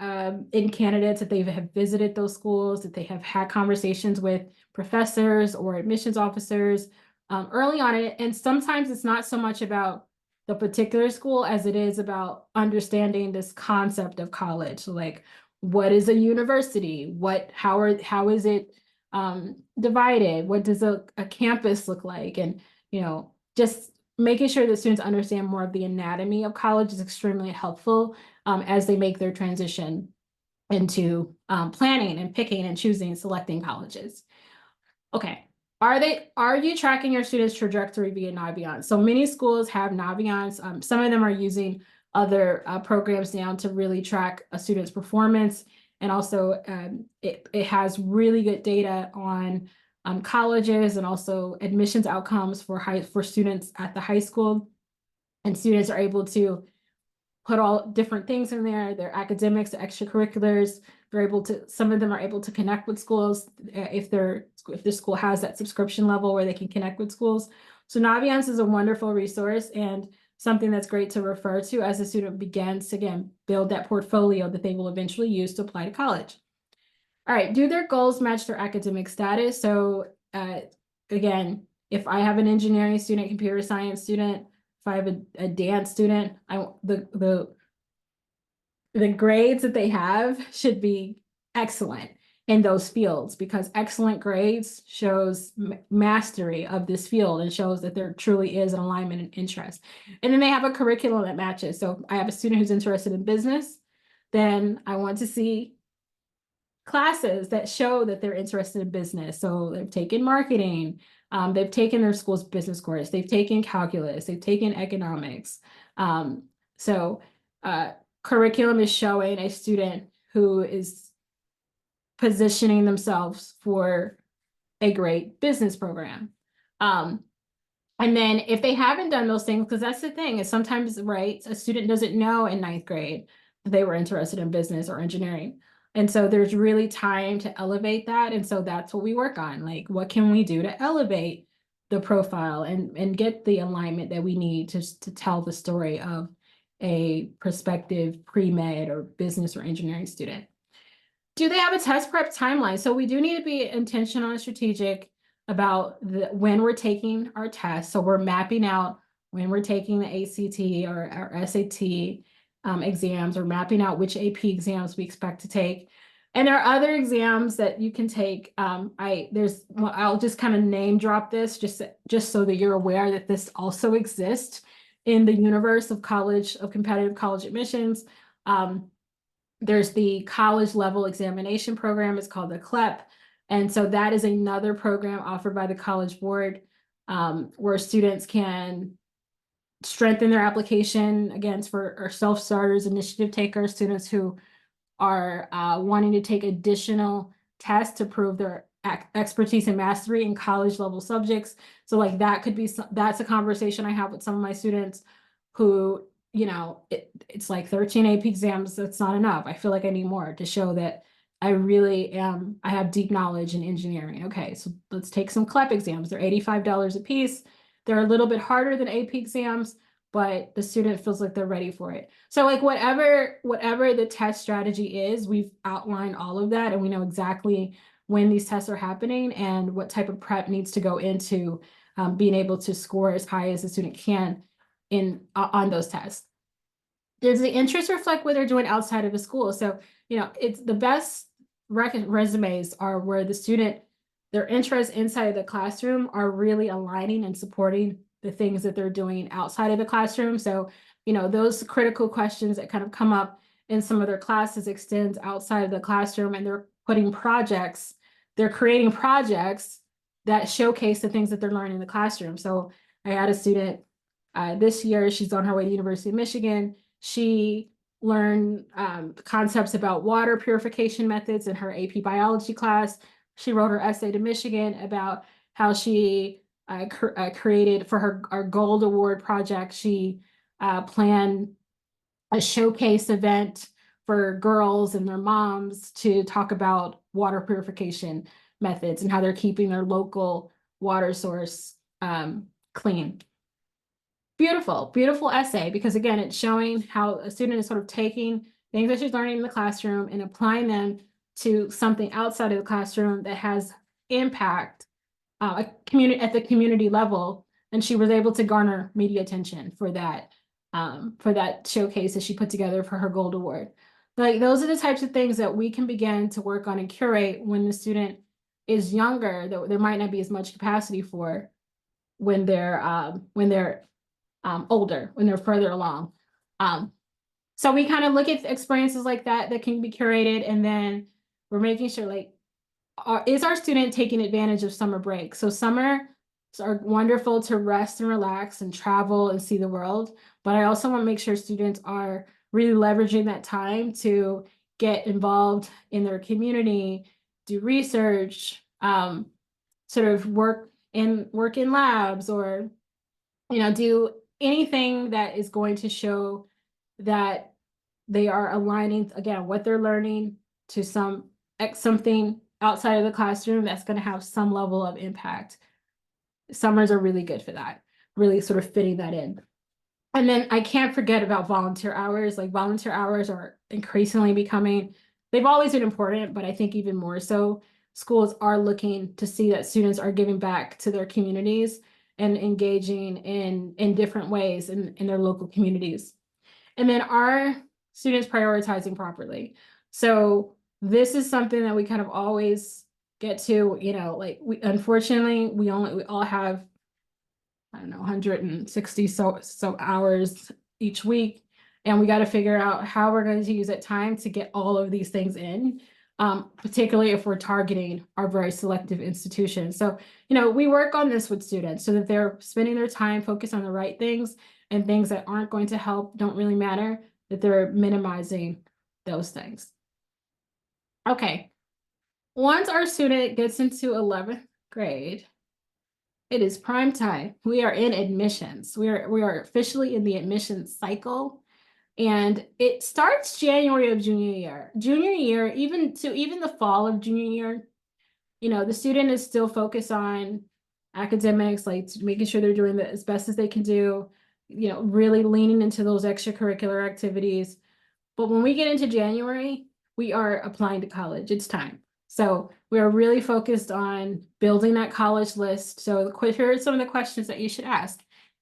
candidates, that they have visited those schools, that they have had conversations with professors or admissions officers early on. And sometimes it's not so much about the particular school as it is about understanding this concept of college. So like, what is a university? How is it divided? What does a campus look like? And, just making sure that students understand more of the anatomy of college is extremely helpful as they make their transition into planning and picking and choosing and selecting colleges. Okay. Are you tracking your students' trajectory via Naviance? So many schools have Naviance. Some of them are using other programs now to really track a student's performance. And also it has really good data on colleges and also admissions outcomes for students at the high school. And students are able to put all different things in there, their academics, their extracurriculars. They're able to, some of them are able to connect with schools if the school has that subscription level where they can connect with schools. So Naviance is a wonderful resource and something that's great to refer to as a student begins to, again, build that portfolio that they will eventually use to apply to college. All right, do their goals match their academic status? So again, if I have an engineering student, computer science student, if I have a dance student, the grades that they have should be excellent in those fields, because excellent grades shows mastery of this field and shows that there truly is an alignment and interest. And then they have a curriculum that matches. So if I have a student who's interested in business, then I want to see classes that show that they're interested in business. So they've taken marketing, they've taken their school's business course, they've taken calculus, they've taken economics. So curriculum is showing a student who is positioning themselves for a great business program. And then if they haven't done those things, because that's the thing, is sometimes, right, a student doesn't know in ninth grade that they were interested in business or engineering. And so there's really time to elevate that. And so that's what we work on. Like, what can we do to elevate the profile and get the alignment that we need to tell the story of a prospective pre-med or business or engineering student? Do they have a test prep timeline? So we do need to be intentional and strategic about when we're taking our tests. So we're mapping out when we're taking the ACT or our SAT exams, or mapping out which AP exams we expect to take. And there are other exams that you can take. I'll just kind of name drop this just so that you're aware that this also exists in the universe of competitive college admissions. There's the college level examination program. It's called the CLEP. And so that is another program offered by the College Board where students can strengthen their application against for our self-starters, initiative takers, students who are wanting to take additional tests to prove their expertise and mastery in college level subjects. So like that's a conversation I have with some of my students who, it's like 13 AP exams. That's not enough. I feel like I need more to show that I have deep knowledge in engineering. Okay, so let's take some CLEP exams. They're $85 a piece. They're a little bit harder than AP exams, but the student feels like they're ready for it. So like whatever the test strategy is, we've outlined all of that, and we know exactly when these tests are happening and what type of prep needs to go into being able to score as high as the student can on those tests. Does the interest reflect what they're doing outside of the school? So, it's the best resumes are where the student, their interests inside of the classroom are really aligning and supporting the things that they're doing outside of the classroom. So, those critical questions that kind of come up in some of their classes extends outside of the classroom, and they're creating projects that showcase the things that they're learning in the classroom. So I had a student this year, she's on her way to University of Michigan. She learned concepts about water purification methods in her AP biology class. She wrote her essay to Michigan about how she created for our Gold Award project. She planned a showcase event for girls and their moms to talk about water purification methods and how they're keeping their local water source clean. Beautiful, beautiful essay, because again, it's showing how a student is sort of taking things that she's learning in the classroom and applying them to something outside of the classroom that has impact at the community level. And she was able to garner media attention for that showcase that she put together for her Gold Award. Like, those are the types of things that we can begin to work on and curate when the student is younger, that there might not be as much capacity for when they're older, when they're further along. So we kind of look at experiences like that that can be curated, and then we're making sure, like, is our student taking advantage of summer break? So summers are wonderful to rest and relax and travel and see the world, but I also want to make sure students are really leveraging that time to get involved in their community, do research, sort of work in labs, or do anything that is going to show that they are aligning, again, what they're learning to something outside of the classroom that's going to have some level of impact. Summers are really good for that, really sort of fitting that in. And then I can't forget about volunteer hours. Like, volunteer hours are increasingly they've always been important, but I think even more so, schools are looking to see that students are giving back to their communities and engaging in different ways in their local communities. And then are students prioritizing properly? So this is something that we kind of always get to, like, unfortunately, we all have, I don't know, 160 so hours each week. And we got to figure out how we're going to use that time to get all of these things in, particularly if we're targeting our very selective institutions. So, we work on this with students so that they're spending their time focused on the right things, and things that aren't going to help, don't really matter, that they're minimizing those things. Okay. Once our student gets into 11th grade, it is prime time. We are in admissions. We are officially in the admissions cycle. And it starts January of junior year. Junior year, even the fall of junior year, the student is still focused on academics, like making sure they're doing as best as they can do, really leaning into those extracurricular activities. But when we get into January, we are applying to college. It's time. So we are really focused on building that college list. So here are some of the questions that you should ask.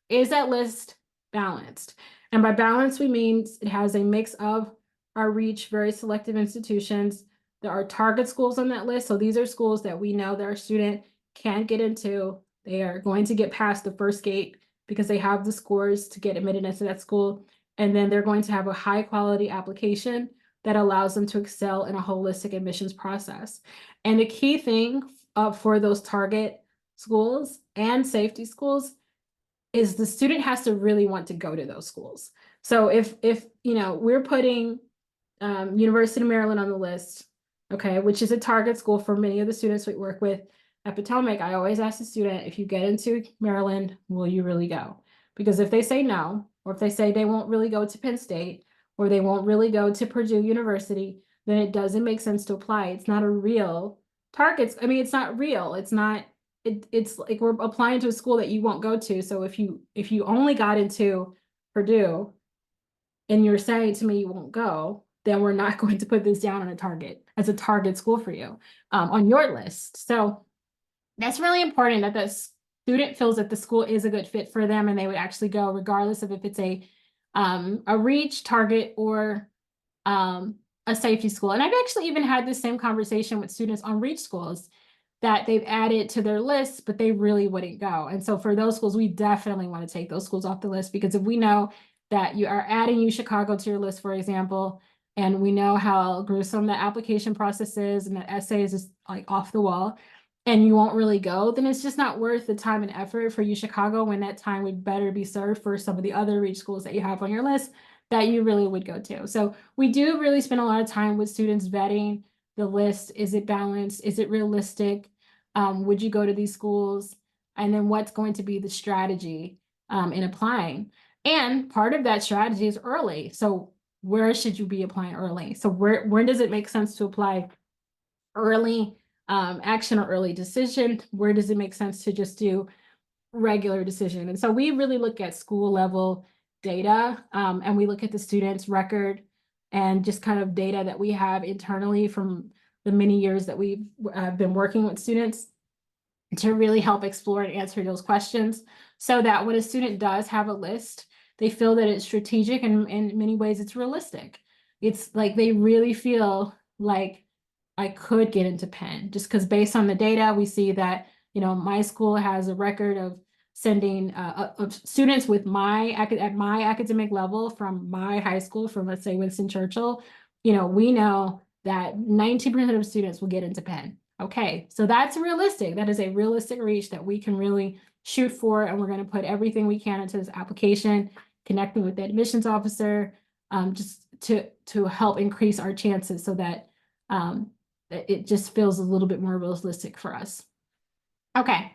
Is that list balanced? And by balance, we mean it has a mix of our reach, very selective institutions. There are target schools on that list. So these are schools that we know that our student can get into. They are going to get past the first gate because they have the scores to get admitted into that school. And then they're going to have a high quality application that allows them to excel in a holistic admissions process. And the key thing for those target schools and safety schools is the student has to really want to go to those schools. So if we're putting University of Maryland on the list, okay, which is a target school for many of the students we work with at Potomac, I always ask the student, if you get into Maryland, will you really go? Because if they say no, or if they say they won't really go to Penn State, or they won't really go to Purdue University, then it doesn't make sense to apply. It's not a real target. I mean, it's not real. It's not, it's like we're applying to a school that you won't go to. So if you only got into Purdue and you're saying to me you won't go, then we're not going to put this down on as a target school for you on your list. So that's really important, that the student feels that the school is a good fit for them and they would actually go, regardless of if it's a reach, target, or a safety school. And I've actually even had the same conversation with students on reach schools that they've added to their list, but they really wouldn't go. And so for those schools, we definitely want to take those schools off the list, because if we know that you are adding UChicago to your list, for example, and we know how gruesome the application process is and the essays is like off the wall, and you won't really go, then it's just not worth the time and effort for UChicago, when that time would better be served for some of the other reach schools that you have on your list that you really would go to. So we do really spend a lot of time with students vetting the list. Is it balanced? Is it realistic? Would you go to these schools? And then what's going to be the strategy in applying? And part of that strategy is early. So where should you be applying early? So where does it make sense to apply early action or early decision? Where does it make sense to just do regular decision? And so we really look at school level data, and we look at the student's record and just kind of data that we have internally from the many years that we've been working with students to really help explore and answer those questions, so that when a student does have a list, they feel that it's strategic, and in many ways it's realistic. It's like they really feel like, I could get into Penn, just because based on the data, we see that, my school has a record of sending of students with at my academic level from my high school, from let's say Winston Churchill, we know that 19% of students will get into Penn. Okay, so that's realistic. That is a realistic reach that we can really shoot for, and we're going to put everything we can into this application, connecting with the admissions officer, just to help increase our chances so that it just feels a little bit more realistic for us. Okay.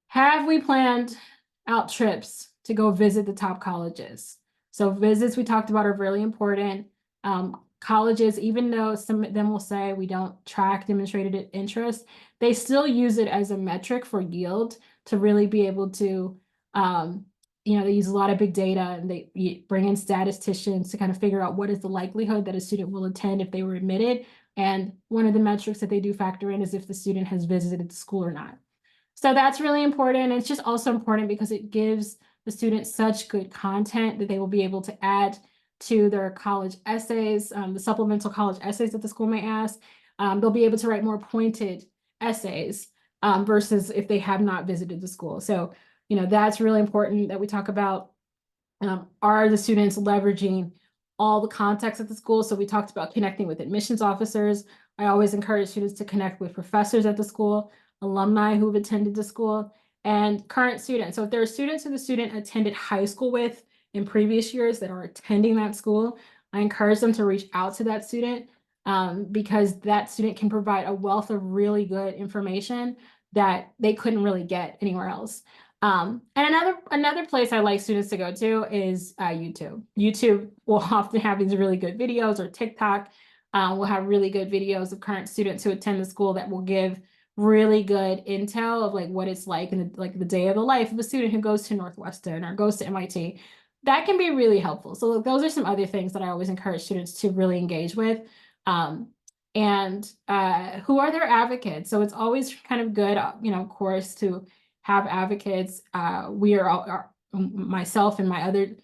Have we planned out trips to go visit the top colleges? So visits we talked about are really important. Colleges, even though some of them will say we don't track demonstrated interest, they still use it as a metric for yield to really be able to, they use a lot of big data, and they bring in statisticians to kind of figure out what is the likelihood that a student will attend if they were admitted. And one of the metrics that they do factor in is if the student has visited the school or not. So that's really important. It's just also important because it gives the students such good content that they will be able to add to their college essays, the supplemental college essays that the school may ask. They'll be able to write more pointed essays versus if they have not visited the school. So, that's really important that we talk about. Are the students leveraging all the context at the school? So we talked about connecting with admissions officers. I always encourage students to connect with professors at the school, alumni who've attended the school, and current students. So if there are students who the student attended high school with in previous years that are attending that school, I encourage them to reach out to that student because that student can provide a wealth of really good information that they couldn't really get anywhere else. And another place I like students to go to is YouTube. YouTube will often have these really good videos, or TikTok will have really good videos of current students who attend the school that will give really good intel of like what it's like in the day of the life of a student who goes to Northwestern or goes to MIT. That can be really helpful. So those are some other things that I always encourage students to really engage with. And who are their advocates? So it's always kind of good, of course, to have advocates. We are myself and my other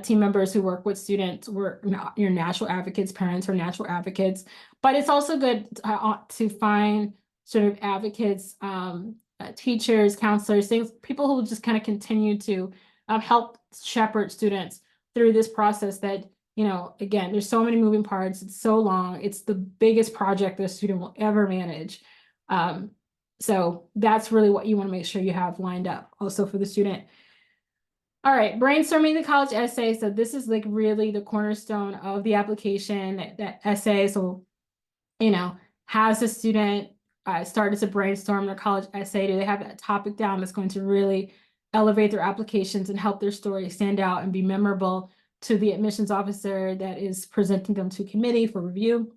team members who work with students, we're your natural advocates, parents are natural advocates, but it's also good to find sort of advocates, teachers, counselors, people who will just kind of continue to help shepherd students through this process that, again, there's so many moving parts. It's so long. It's the biggest project that a student will ever manage. So that's really what you want to make sure you have lined up also for the student. All right, brainstorming the college essay. So this is like really the cornerstone of the application, that essay. So, has the student started to brainstorm their college essay? Do they have that topic down that's going to really elevate their applications and help their story stand out and be memorable to the admissions officer that is presenting them to committee for review?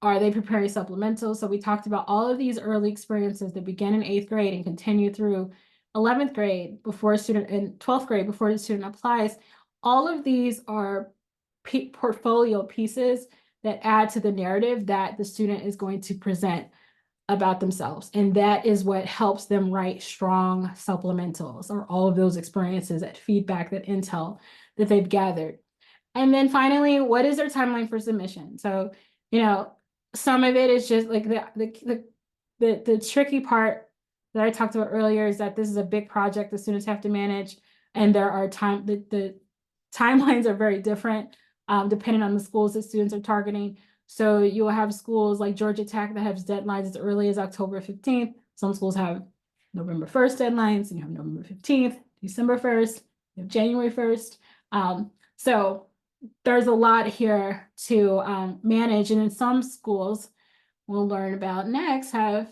Are they preparing supplementals? So we talked about all of these early experiences that begin in 8th grade and continue through 11th grade before a student, and 12th grade before the student applies. All of these are portfolio pieces that add to the narrative that the student is going to present about themselves. And that is what helps them write strong supplementals, or all of those experiences, that feedback, that intel that they've gathered. And then finally, what is their timeline for submission? So, some of it is just like the tricky part that I talked about earlier is that this is a big project the students have to manage, and there are the timelines are very different depending on the schools that students are targeting. So you'll have schools like Georgia Tech that have deadlines as early as October 15th. Some schools have November 1st deadlines, and you have November 15th, December 1st, you have January 1st. So there's a lot here to manage. And in some schools, we'll learn about next, have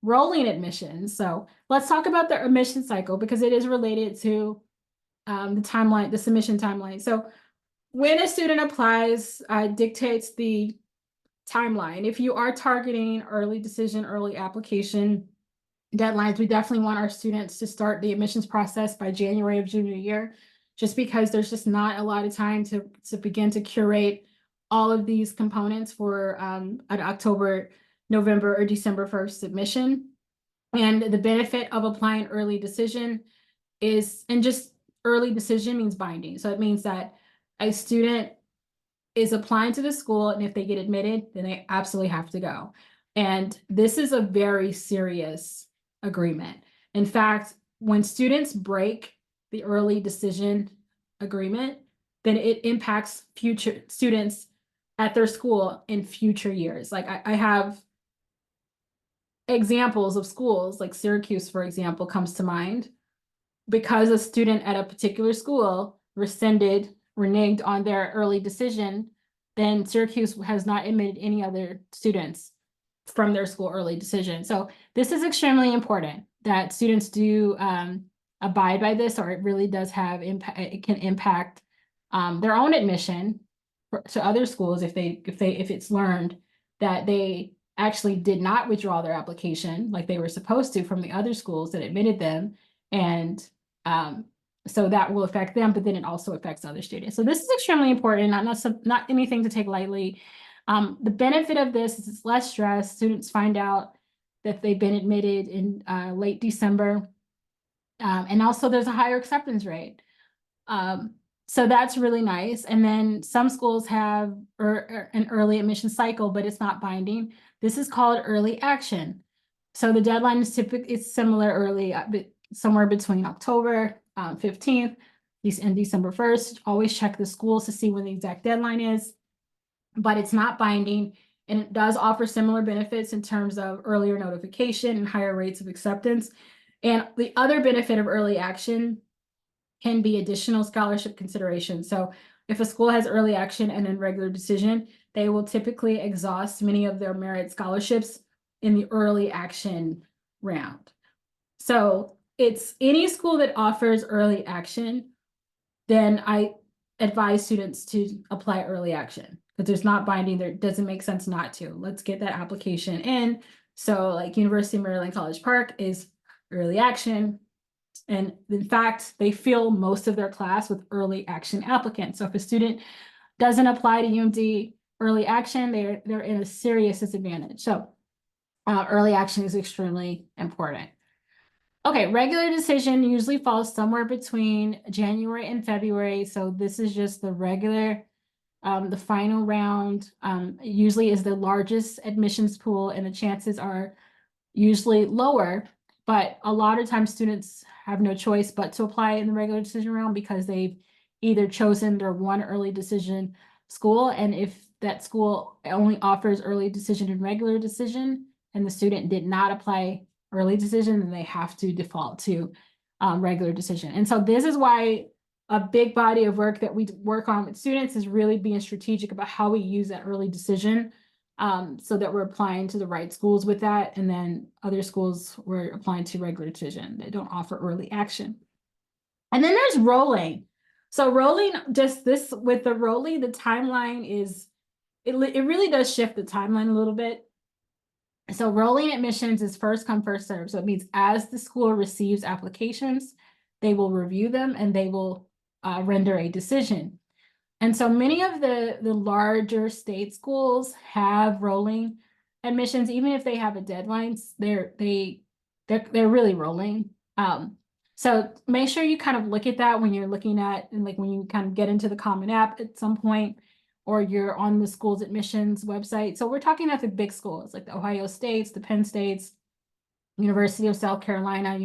rolling admissions. So let's talk about the admission cycle, because it is related to the timeline, the submission timeline. So when a student applies, dictates the timeline. If you are targeting early decision, early application deadlines, we definitely want our students to start the admissions process by January of junior year, just because there's just not a lot of time to begin to curate all of these components for an October, November, or December 1st submission. And the benefit of applying early decision is, and just early decision means binding. So it means that a student is applying to the school, and if they get admitted, then they absolutely have to go. And this is a very serious agreement. In fact, when students break the early decision agreement, then it impacts future students at their school in future years. Like I have examples of schools, like Syracuse, for example, comes to mind, because a student at a particular school reneged on their early decision, then Syracuse has not admitted any other students from their school early decision. So this is extremely important that students do abide by this, or it really does have impact. It can impact their own admission to other schools if it's learned that they actually did not withdraw their application like they were supposed to from the other schools that admitted them. And so that will affect them, but then it also affects other students. So this is extremely important, not anything to take lightly. The benefit of this is it's less stress. Students find out that they've been admitted in late December. And also there's a higher acceptance rate. So that's really nice. And then some schools have an early admission cycle, but it's not binding. This is called early action. So the deadline is typically, it's similar early, somewhere between October 15th and December 1st. Always check the schools to see when the exact deadline is, but it's not binding. And it does offer similar benefits in terms of earlier notification and higher rates of acceptance. And the other benefit of early action can be additional scholarship consideration. So if a school has early action and then regular decision, they will typically exhaust many of their merit scholarships in the early action round. So it's any school that offers early action, then I advise students to apply early action, because there's not binding. There doesn't make sense not to. Let's get that application in. So like University of Maryland College Park is early action. And in fact, they fill most of their class with early action applicants. So if a student doesn't apply to UMD early action, they're in a serious disadvantage. So early action is extremely important. Okay, regular decision usually falls somewhere between January and February. So this is just the regular, the final round usually is the largest admissions pool, and the chances are usually lower. But a lot of times students have no choice but to apply in the regular decision round because they've either chosen their one early decision school. And if that school only offers early decision and regular decision, and the student did not apply early decision, then they have to default to regular decision. And so this is why a big body of work that we work on with students is really being strategic about how we use that early decision, so that we're applying to the right schools with that. And then other schools we're applying to regular decision. They don't offer early action. And then there's rolling. So rolling, just this with the rolling, the timeline is, it really does shift the timeline a little bit. So rolling admissions is first come, first serve. So it means as the school receives applications, they will review them and they will render a decision. And so many of the larger state schools have rolling admissions, even if they have a deadline, they're really rolling. So make sure you kind of look at that when you're looking at, and like when you kind of get into the Common App at some point, or you're on the school's admissions website. So we're talking about the big schools, like the Ohio States, the Penn States, University of South Carolina,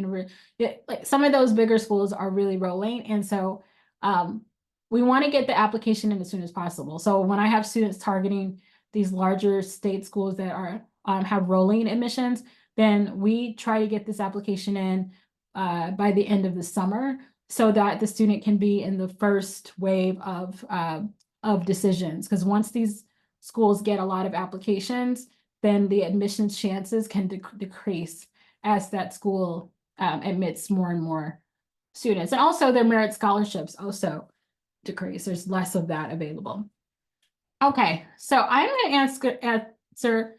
like some of those bigger schools are really rolling. And so we want to get the application in as soon as possible. So when I have students targeting these larger state schools that are have rolling admissions, then we try to get this application in by the end of the summer, so that the student can be in the first wave of decisions. Because once these schools get a lot of applications, then the admissions chances can decrease as that school admits more and more students. And also their merit scholarships also decrease. There's less of that available. Okay, so I'm going to answer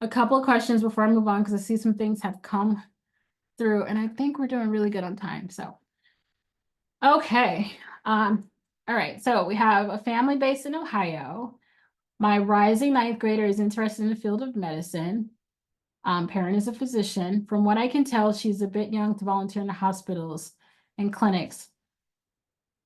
a couple of questions before I move on, because I see some things have come through, and I think we're doing really good on time. So, okay. All right, so we have a family based in Ohio. My rising ninth grader is interested in the field of medicine. Parent is a physician. From what I can tell, she's a bit young to volunteer in the hospitals and clinics.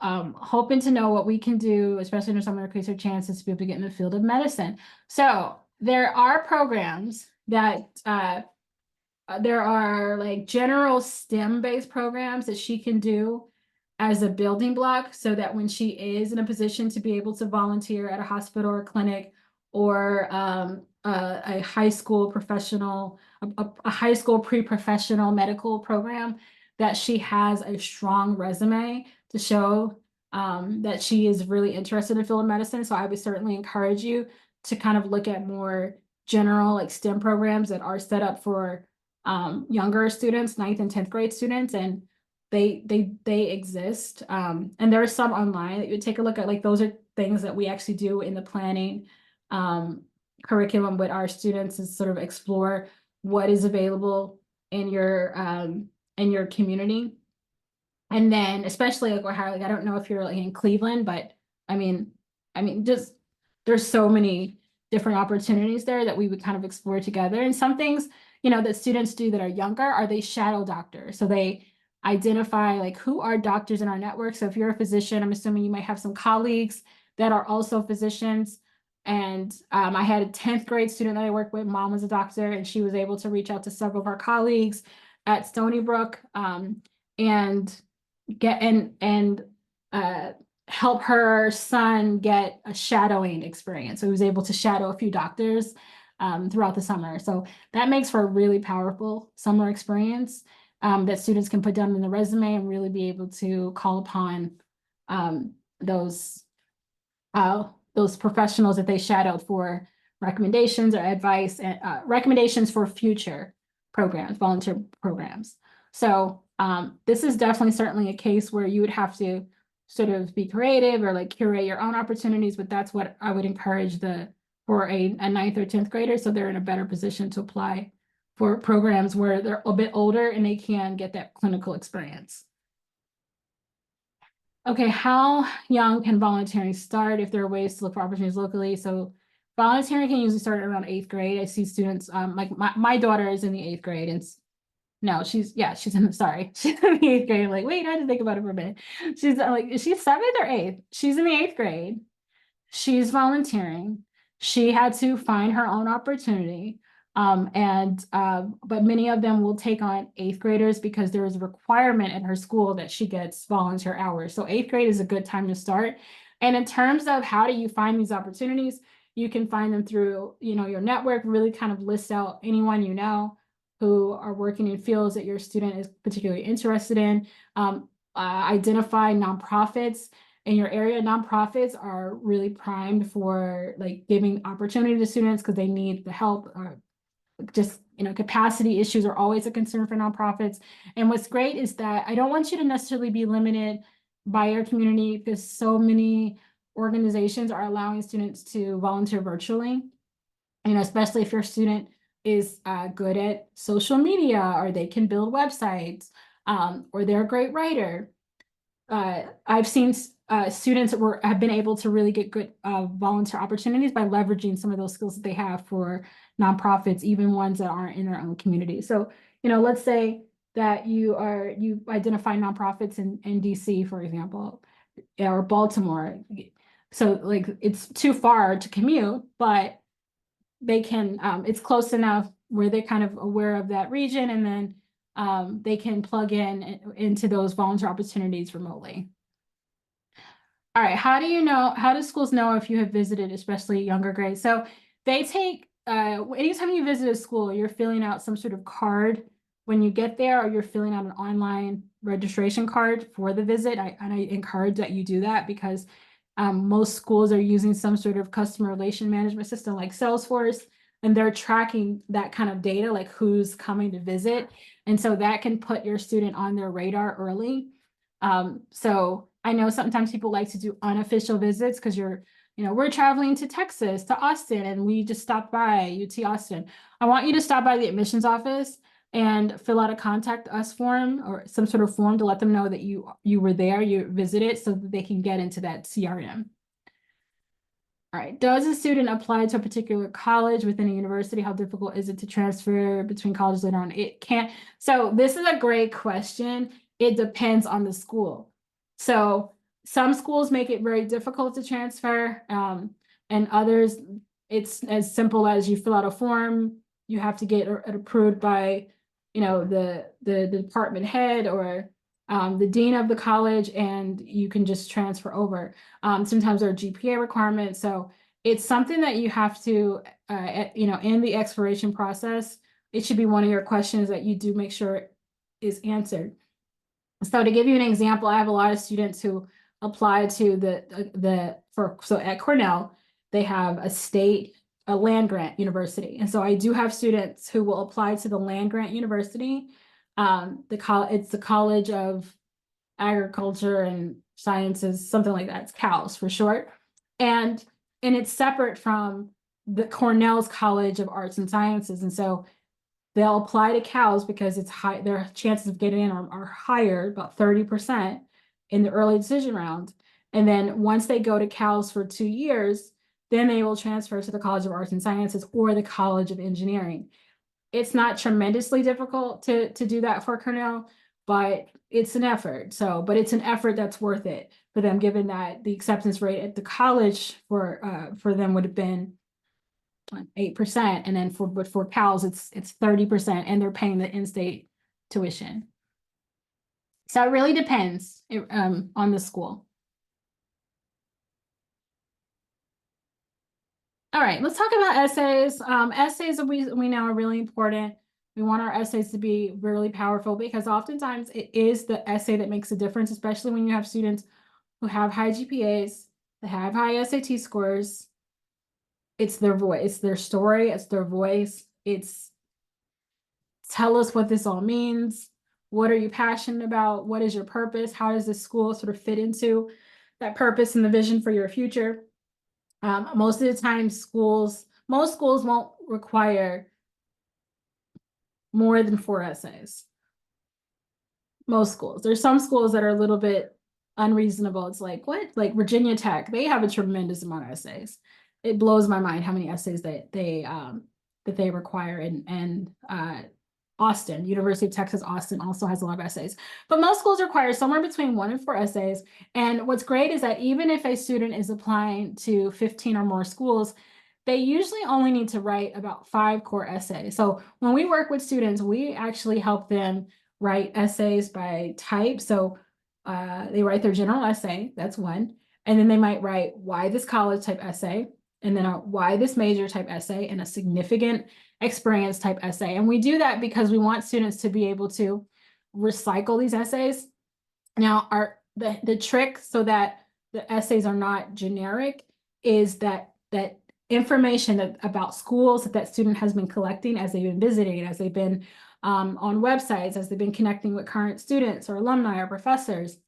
Hoping to know what we can do, especially in summer, to increase her chances to be able to get in the field of medicine. So there are programs that there are like general STEM-based programs that she can do as a building block so that when she is in a position to be able to volunteer at a hospital or clinic or a high school professional, a high school pre-professional medical program, that she has a strong resume to show that she is really interested in field of medicine. So I would certainly encourage you to kind of look at more general like STEM programs that are set up for younger students, 9th and 10th grade students, and they exist. And there are some online that you would take a look at. Like those are things that we actually do in the planning curriculum with our students, is sort of explore what is available in your community. And then especially like Ohio, like I don't know if you're like in Cleveland, but I mean just there's so many different opportunities there that we would kind of explore together. And some things, you know, that students do that are younger are they shadow doctors. So they identify like who are doctors in our network. So if you're a physician, I'm assuming you might have some colleagues that are also physicians. And I had a 10th grade student that I worked with. Mom was a doctor, and she was able to reach out to several of our colleagues at Stony Brook and get and help her son get a shadowing experience. So he was able to shadow a few doctors throughout the summer. So that makes for a really powerful summer experience that students can put down in the resume and really be able to call upon those professionals that they shadowed for recommendations or advice and recommendations for future programs, volunteer programs. So this is definitely certainly a case where you would have to sort of be creative or like curate your own opportunities, but that's what I would encourage for a 9th or 10th grader, so they're in a better position to apply for programs where they're a bit older and they can get that clinical experience. Okay, how young can volunteering start if there are ways to look for opportunities locally? So volunteering can usually start around 8th grade. I see students, like my daughter is in the 8th grade, and no, she's in the, sorry, she's in the 8th grade. I'm like, wait, I had to think about it for a minute. She's like, is she 7th or 8th? She's in the 8th grade. She's volunteering. She had to find her own opportunity. But many of them will take on 8th graders because there is a requirement at her school that she gets volunteer hours. So 8th grade is a good time to start. And in terms of how do you find these opportunities, you can find them through, you know, your network, really kind of list out anyone you know who are working in fields that your student is particularly interested in. Identify nonprofits in your area. Nonprofits are really primed for like giving opportunity to students because they need the help. Just, you know, capacity issues are always a concern for nonprofits. And what's great is that I don't want you to necessarily be limited by your community, because so many organizations are allowing students to volunteer virtually. You know, especially if your student is good at social media, or they can build websites, or they're a great writer. I've seen students that have been able to really get good volunteer opportunities by leveraging some of those skills that they have for nonprofits, even ones that aren't in their own community. So, you know, let's say that you identify nonprofits in DC, for example, or Baltimore. So like it's too far to commute, but they can, it's close enough where they're kind of aware of that region, and then they can plug into those volunteer opportunities remotely. All right, how do schools know if you have visited, especially younger grades? So they take, anytime you visit a school, you're filling out some sort of card when you get there, or you're filling out an online registration card for the visit. And I encourage that you do that, because most schools are using some sort of customer relation management system like Salesforce, and they're tracking that kind of data, like who's coming to visit. And so that can put your student on their radar early. So I know sometimes people like to do unofficial visits because we're traveling to Texas, to Austin, and we just stopped by UT Austin. I want you to stop by the admissions office and fill out a contact us form or some sort of form to let them know that you were there, you visited, so that they can get into that CRM. All right, does a student apply to a particular college within a university? How difficult is it to transfer between colleges later on? It can't. So this is a great question. It depends on the school. So some schools make it very difficult to transfer, and others, it's as simple as you fill out a form, you have to get it approved by the department head or the dean of the college, and you can just transfer over. Sometimes there are GPA requirements, so it's something that you have to, in the expiration process, it should be one of your questions that you do make sure is answered. So to give you an example, I have a lot of students who apply to so at Cornell, they have a land grant university. And so I do have students who will apply to the land grant university. It's the College of Agriculture and Sciences, something like that. It's CALS for short. And it's separate from the Cornell's College of Arts and Sciences. And so they'll apply to CALS because it's high, their chances of getting in are higher, about 30% in the early decision round. And then once they go to CALS for 2 years, then they will transfer to the College of Arts and Sciences or the College of Engineering. It's not tremendously difficult to do that for Cornell, but it's an effort. But it's an effort that's worth it for them, given that the acceptance rate at the college for them would have been 8%, and then for CALS it's 30%, and they're paying the in-state tuition. So it really depends on the school. All right, let's talk about essays. Essays we know are really important. We want our essays to be really powerful because oftentimes it is the essay that makes a difference, especially when you have students who have high GPAs, that have high SAT scores. It's their voice, it's their story, it's their voice. It's tell us what this all means. What are you passionate about? What is your purpose? How does this school sort of fit into that purpose and the vision for your future? Most of the time, most schools won't require more than 4 essays. Most schools. There's some schools that are a little bit unreasonable. It's like, what? Like Virginia Tech, they have a tremendous amount of essays. It blows my mind how many essays that they require. And Austin, University of Texas, Austin also has a lot of essays. But most schools require somewhere between 1 and 4 essays. And what's great is that even if a student is applying to 15 or more schools, they usually only need to write about 5 core essays. So when we work with students, we actually help them write essays by type. So they write their general essay, that's one. And then they might write why this college type essay, and then a why this major type essay, and a significant experience type essay. And we do that because we want students to be able to recycle these essays. Now, the trick so that the essays are not generic is that information about schools that student has been collecting as they've been visiting, as they've been on websites, as they've been connecting with current students or alumni or professors.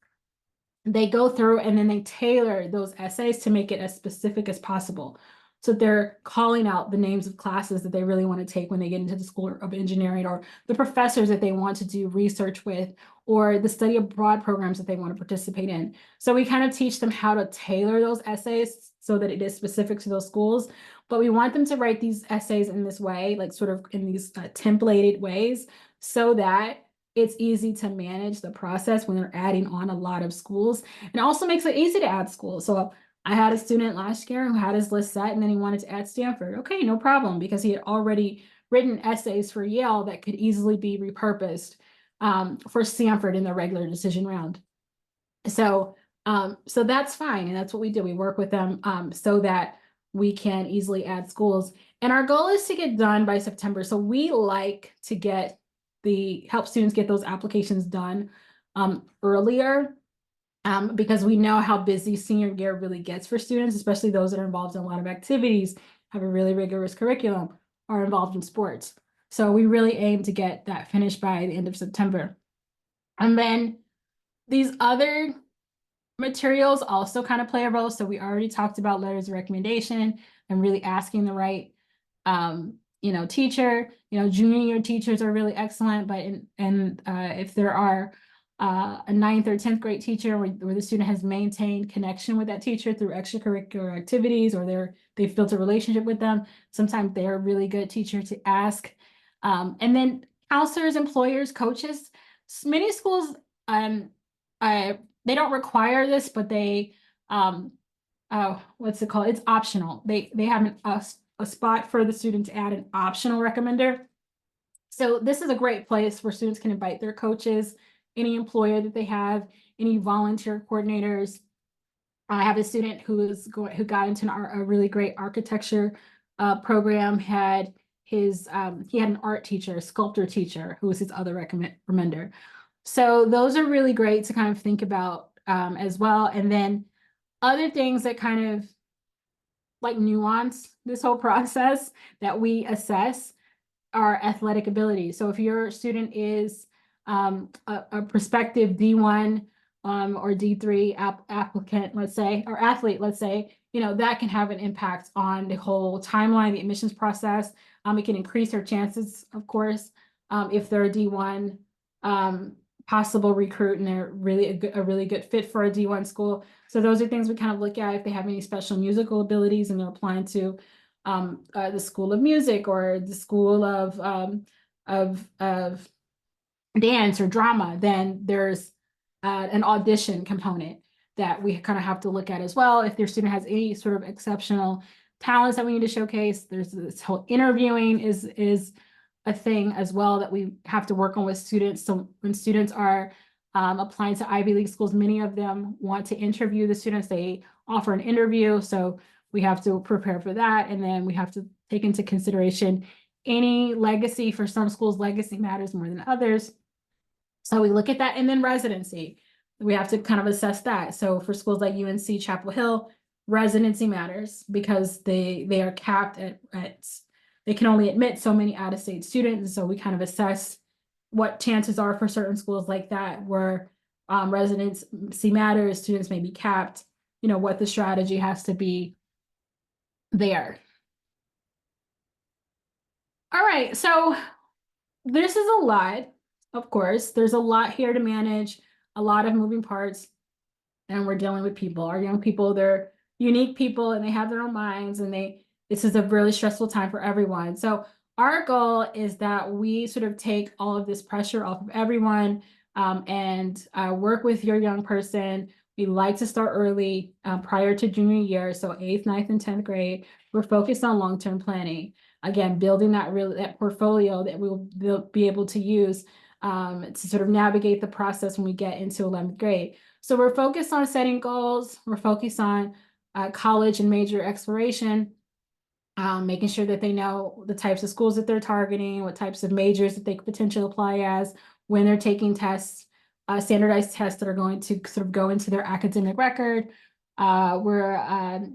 They go through and then they tailor those essays to make it as specific as possible. So they're calling out the names of classes that they really want to take when they get into the School of Engineering, or the professors that they want to do research with, or the study abroad programs that they want to participate in. So we kind of teach them how to tailor those essays so that it is specific to those schools. But we want them to write these essays in this way, like sort of in these templated ways, so that it's easy to manage the process when they're adding on a lot of schools. And it also makes it easy to add schools. So I had a student last year who had his list set and then he wanted to add Stanford. Okay, no problem, because he had already written essays for Yale that could easily be repurposed for Stanford in the regular decision round. So that's fine, and that's what we do. We work with them so that we can easily add schools. And our goal is to get done by September. So we like to help students get those applications done earlier. Because we know how busy senior year really gets for students, especially those that are involved in a lot of activities, have a really rigorous curriculum, are involved in sports. So we really aim to get that finished by the end of September. And then these other materials also kind of play a role. So we already talked about letters of recommendation and really asking the right teacher. Junior year teachers are really excellent, but if there are a 9th or 10th grade teacher where the student has maintained connection with that teacher through extracurricular activities, or they've built a relationship with them, sometimes they're a really good teacher to ask. And then counselors, employers, coaches. Many schools, they don't require this, but they, what's it called? It's optional. They have a spot for the student to add an optional recommender. So this is a great place where students can invite their coaches, any employer that they have, any volunteer coordinators. I have a student who got into a really great architecture program, had he had an art teacher, a sculptor teacher, who was his other recommender. So those are really great to kind of think about as well. And then other things that kind of like nuance this whole process that we assess are athletic abilities. So if your student is a prospective D1 or D3 applicant, let's say, or athlete, let's say, that can have an impact on the whole timeline, the admissions process. It can increase their chances, of course, if they're a D1 possible recruit and they're really a really good fit for a D1 school. So those are things we kind of look at if they have any special musical abilities and they're applying to the School of Music or the School of Dance or Drama. Then there's an audition component that we kind of have to look at as well. If their student has any sort of exceptional talents that we need to showcase, there's this whole interviewing is a thing as well that we have to work on with students. So when students are applying to Ivy League schools, many of them want to interview the students. They offer an interview. So we have to prepare for that. And then we have to take into consideration any legacy. For some schools, legacy matters more than others. So we look at that. And then residency, we have to kind of assess that. So for schools like UNC Chapel Hill, residency matters because they are capped at they can only admit so many out-of-state students. So we kind of assess what chances are for certain schools like that where residency matters, students may be capped, what the strategy has to be there. All right, so this is a lot, of course. There's a lot here to manage, a lot of moving parts, and we're dealing with people. Our young people, they're unique people and they have their own minds, and this is a really stressful time for everyone. So our goal is that we sort of take all of this pressure off of everyone and work with your young person. We like to start early prior to junior year, so 8th, 9th, and 10th grade. We're focused on long-term planning. Again, building that portfolio that we'll be able to use to sort of navigate the process when we get into 11th grade. So we're focused on setting goals. We're focused on college and major exploration, making sure that they know the types of schools that they're targeting, what types of majors that they could potentially apply as, when they're taking tests, standardized tests that are going to sort of go into their academic record. We're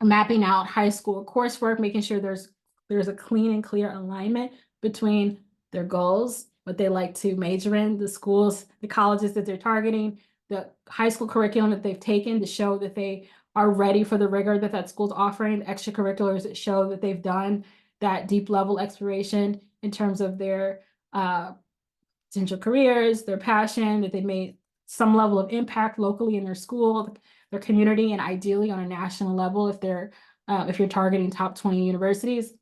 mapping out high school coursework, making sure there's a clean and clear alignment between their goals, what they like to major in, the schools, the colleges that they're targeting, the high school curriculum that they've taken to show that they are ready for the rigor that school's offering, extracurriculars that show that they've done that deep level exploration in terms of their potential careers, their passion, that they made some level of impact locally in their school, their community, and ideally on a national level if you're targeting top 20 universities.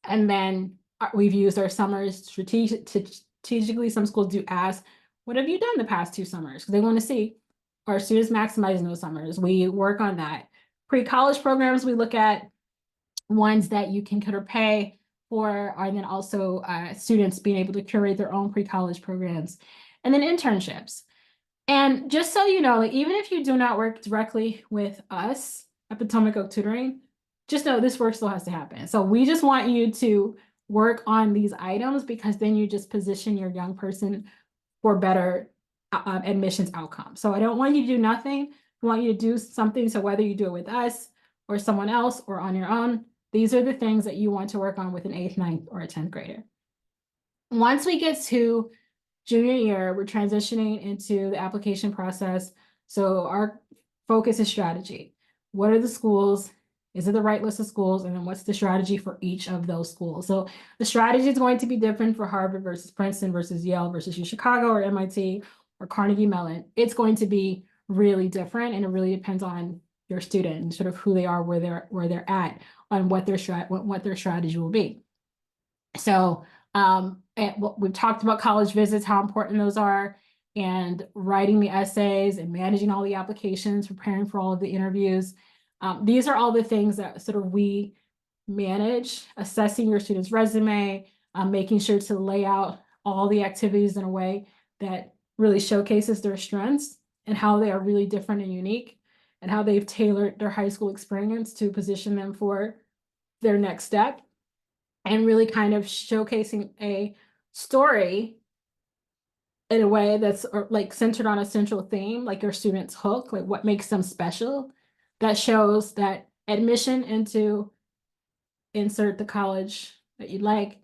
And then we've used our summers strategically. Some schools do ask, what have you done the past 2 summers? Because they want to see, are students maximizing those summers? We work on that. Pre-college programs, we look at ones that you can kind of pay for, and then also students being able to curate their own pre-college programs. And then internships. And just so you know, like, even if you do not work directly with us at Potomac Oak Tutoring, just know this work still has to happen. So we just want you to work on these items because then you just position your young person for better admissions outcomes. So I don't want you to do nothing. I want you to do something. So whether you do it with us or someone else or on your own, these are the things that you want to work on with an 8th, 9th, or a 10th grader. Once we get to junior year, we're transitioning into the application process. So our focus is strategy. What are the schools? Is it the right list of schools? And then what's the strategy for each of those schools? So the strategy is going to be different for Harvard versus Princeton versus Yale versus Chicago or MIT or Carnegie Mellon. It's going to be really different, and it really depends on your student and sort of who they are, where they're at, on what their strategy will be. So we've talked about college visits, how important those are, and writing the essays and managing all the applications, preparing for all of the interviews. These are all the things that sort of we manage, assessing your student's resume, making sure to lay out all the activities in a way that really showcases their strengths and how they are really different and unique, and how they've tailored their high school experience to position them for their next step, and really kind of showcasing a story in a way that's like centered on a central theme, like your students' hook, like what makes them special, that shows that admission into insert the college that you'd like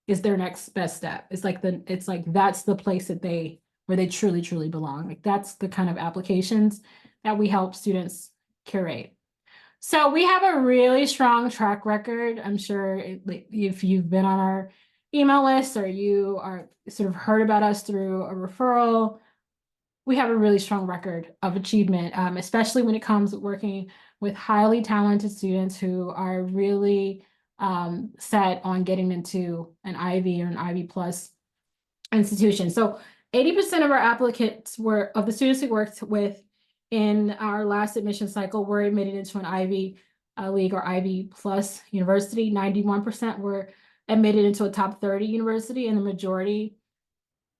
is their next best step. It's like that's the place that where they truly, truly belong. Like that's the kind of applications that we help students curate. So we have a really strong track record. I'm sure if you've been on our email list or you are sort of heard about us through a referral, we have a really strong record of achievement, especially when it comes to working with highly talented students who are really set on getting into an Ivy or an Ivy Plus institution. So 80% of our applicants of the students we worked with in our last admission cycle were admitted into an Ivy League or Ivy Plus university. 91% were admitted into a top 30 university, and the majority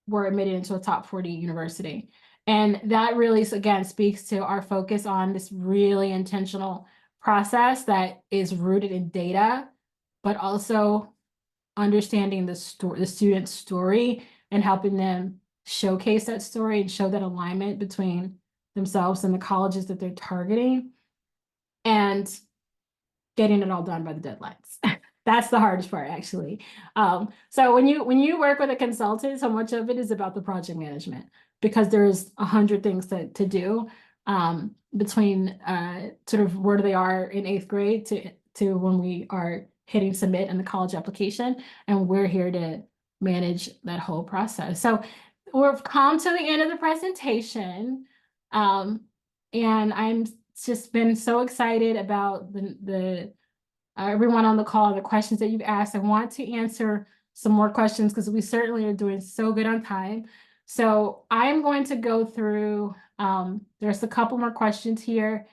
were admitted into a top 40 university. And that really, again, speaks to our focus on this really intentional process that is rooted in data, but also understanding the student's story and helping them showcase that story and show that alignment between themselves and the colleges that they're targeting, and getting it all done by the deadlines. That's the hardest part, actually. So when you work with a consultant, so much of it is about the project management, because there's 100 things to do between sort of where they are in 8th grade to when we are hitting submit in the college application, and we're here to manage that whole process. So we've come to the end of the presentation, and I'm just been so excited about the everyone on the call, the questions that you've asked. I want to answer some more questions because we certainly are doing so good on time. So I'm going to go through, there's a couple more questions here,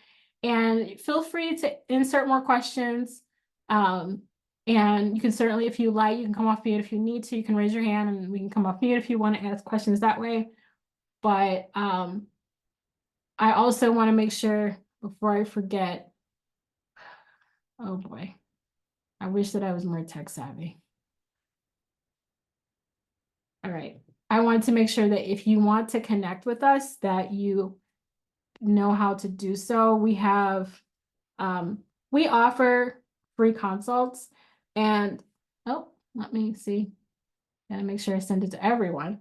and feel free to insert more questions. And you can certainly, if you like, you can come off mute if you need to. You can raise your hand and we can come off mute if you want to ask questions that way. But I also want to make sure before I forget, oh boy, I wish that I was more tech savvy. All right. I want to make sure that if you want to connect with us, that you know how to do so. We offer free consults, and let me see. Gotta make sure I send it to everyone.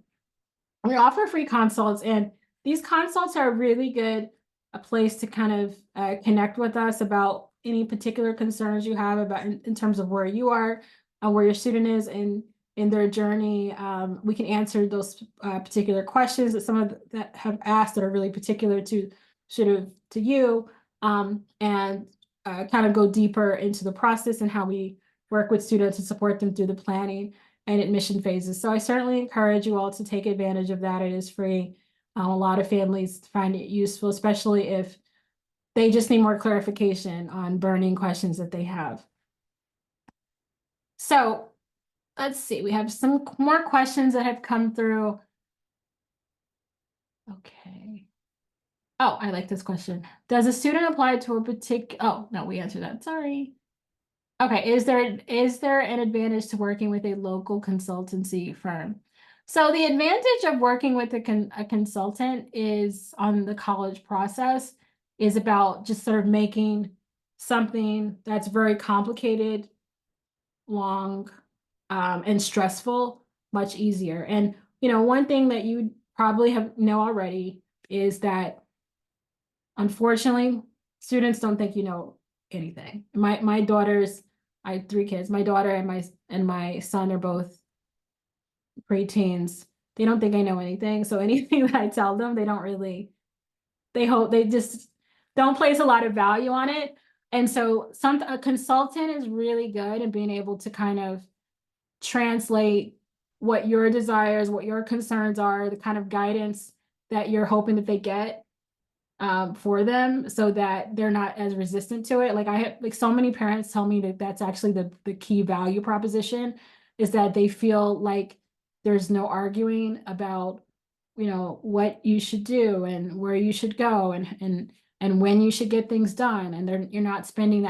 We offer free consults, and these consults are really good, a place to kind of connect with us about any particular concerns you have about in terms of where you are, where your student is in their journey. We can answer those particular questions that some of that have asked that are really particular to sort of to you, and kind of go deeper into the process and how we work with students and support them through the planning and admission phases. So I certainly encourage you all to take advantage of that. It is free. A lot of families find it useful, especially if they just need more clarification on burning questions that they have. So let's see, we have some more questions that have come through. Okay. Oh, I like this question. Does a student apply to a particular, oh, no, we answered that, sorry. Okay, is there an advantage to working with a local consultancy firm? So the advantage of working with a consultant is on the college process is about just sort of making something that's very complicated, long, and stressful much easier. And one thing that you probably know already is that unfortunately, students don't think you know anything. My daughters, I have 3 kids. My daughter and my son are both preteens. They don't think I know anything. So anything that I tell them, they just don't place a lot of value on it. And so a consultant is really good at being able to kind of translate what your desires, what your concerns are, the kind of guidance that you're hoping that they get for them, so that they're not as resistant to it. Like I have so many parents tell me that that's actually the key value proposition, is that they feel like there's no arguing about, what you should do and where you should go and when you should get things done. And you're not spending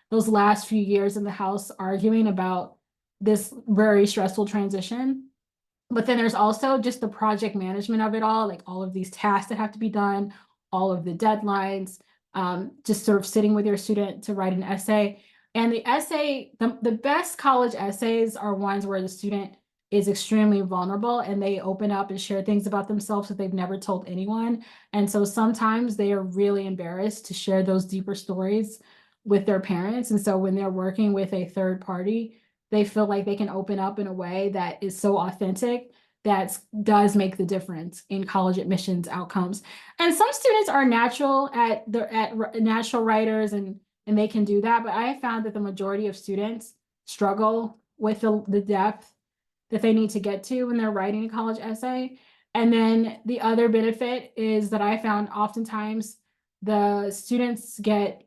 those last few years in the house arguing about this very stressful transition. But then there's also just the project management of it all, like all of these tasks that have to be done, all of the deadlines, just sort of sitting with your student to write an essay. And the essay, the best college essays are ones where the student is extremely vulnerable and they open up and share things about themselves that they've never told anyone. And so sometimes they are really embarrassed to share those deeper stories with their parents. And so when they're working with a third party, they feel like they can open up in a way that is so authentic that does make the difference in college admissions outcomes. And some students are natural at natural writers and they can do that. But I have found that the majority of students struggle with the depth that they need to get to when they're writing a college essay. And then the other benefit is that I found oftentimes the students get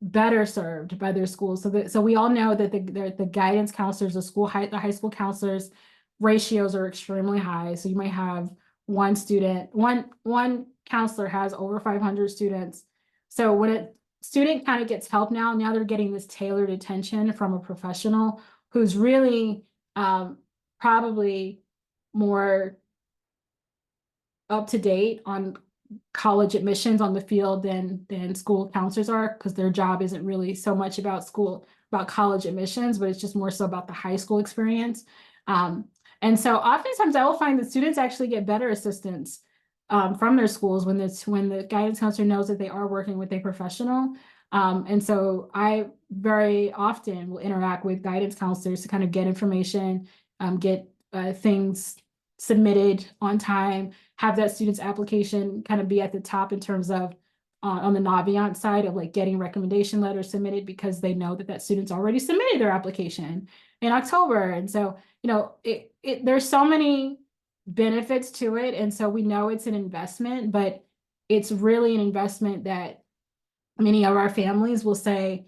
better served by their schools. So we all know that the guidance counselors, the high school counselors ratios are extremely high. So you might have one counselor has over 500 students. So when a student kind of gets help now they're getting this tailored attention from a professional who's really probably more up to date on college admissions on the field than school counselors are, because their job isn't really so much about college admissions, but it's just more so about the high school experience. And so oftentimes I will find that students actually get better assistance from their schools when the guidance counselor knows that they are working with a professional. And so I very often will interact with guidance counselors to kind of get information, get things submitted on time, have that student's application kind of be at the top in terms of on the Naviance side of like getting recommendation letters submitted, because they know that student's already submitted their application in October. And so, there's so many benefits to it. And so we know it's an investment, but it's really an investment that many of our families will say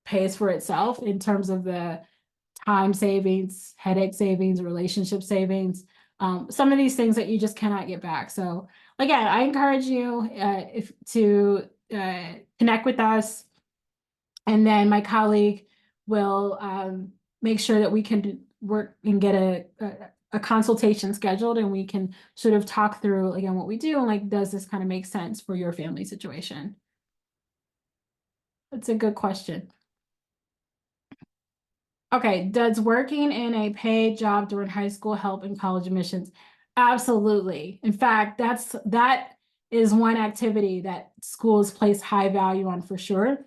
pays for itself in terms of the time savings, headache savings, relationship savings, some of these things that you just cannot get back. So again, I encourage you to connect with us, and then my colleague will make sure that we can work and get a consultation scheduled, and we can sort of talk through again what we do and like, does this kind of make sense for your family situation? That's a good question. Okay, does working in a paid job during high school help in college admissions? Absolutely. In fact, that is one activity that schools place high value on for sure.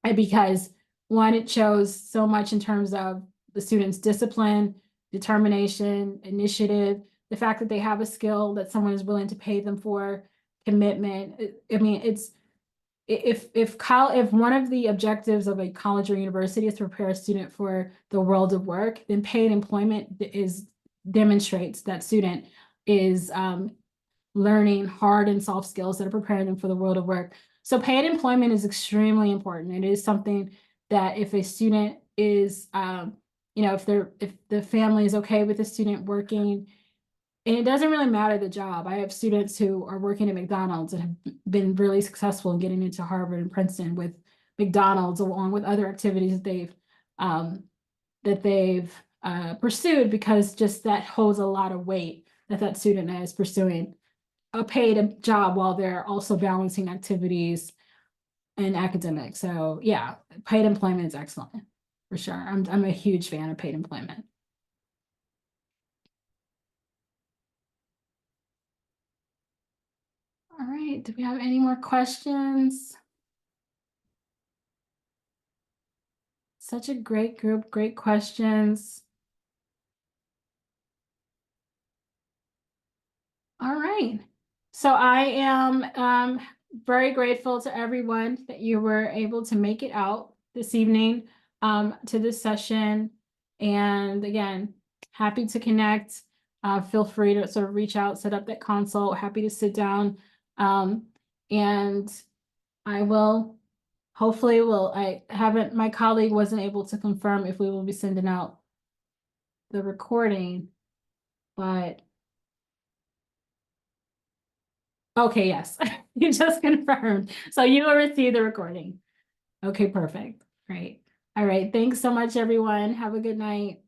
And because one, it shows so much in terms of the students' discipline, determination, initiative, the fact that they have a skill that someone is willing to pay them for, commitment. I mean, it's if one of the objectives of a college or university is to prepare a student for the world of work, then paid employment demonstrates that student is learning hard and soft skills that are preparing them for the world of work. So paid employment is extremely important. It is something that if a student is, if the family is okay with the student working, and it doesn't really matter the job. I have students who are working at McDonald's and have been really successful in getting into Harvard and Princeton with McDonald's, along with other activities that they've pursued, because just that holds a lot of weight that student is pursuing a paid job while they're also balancing activities and academics. So yeah, paid employment is excellent for sure. I'm a huge fan of paid employment. All right, do we have any more questions? Such a great group, great questions. All right. So I am very grateful to everyone that you were able to make it out this evening to this session. And again, happy to connect. Feel free to sort of reach out, set up that consult, happy to sit down. And I will, hopefully my colleague wasn't able to confirm if we will be sending out the recording, but. Okay, yes, you just confirmed. So you will receive the recording. Okay, perfect. Great. All right. Thanks so much, everyone. Have a good night.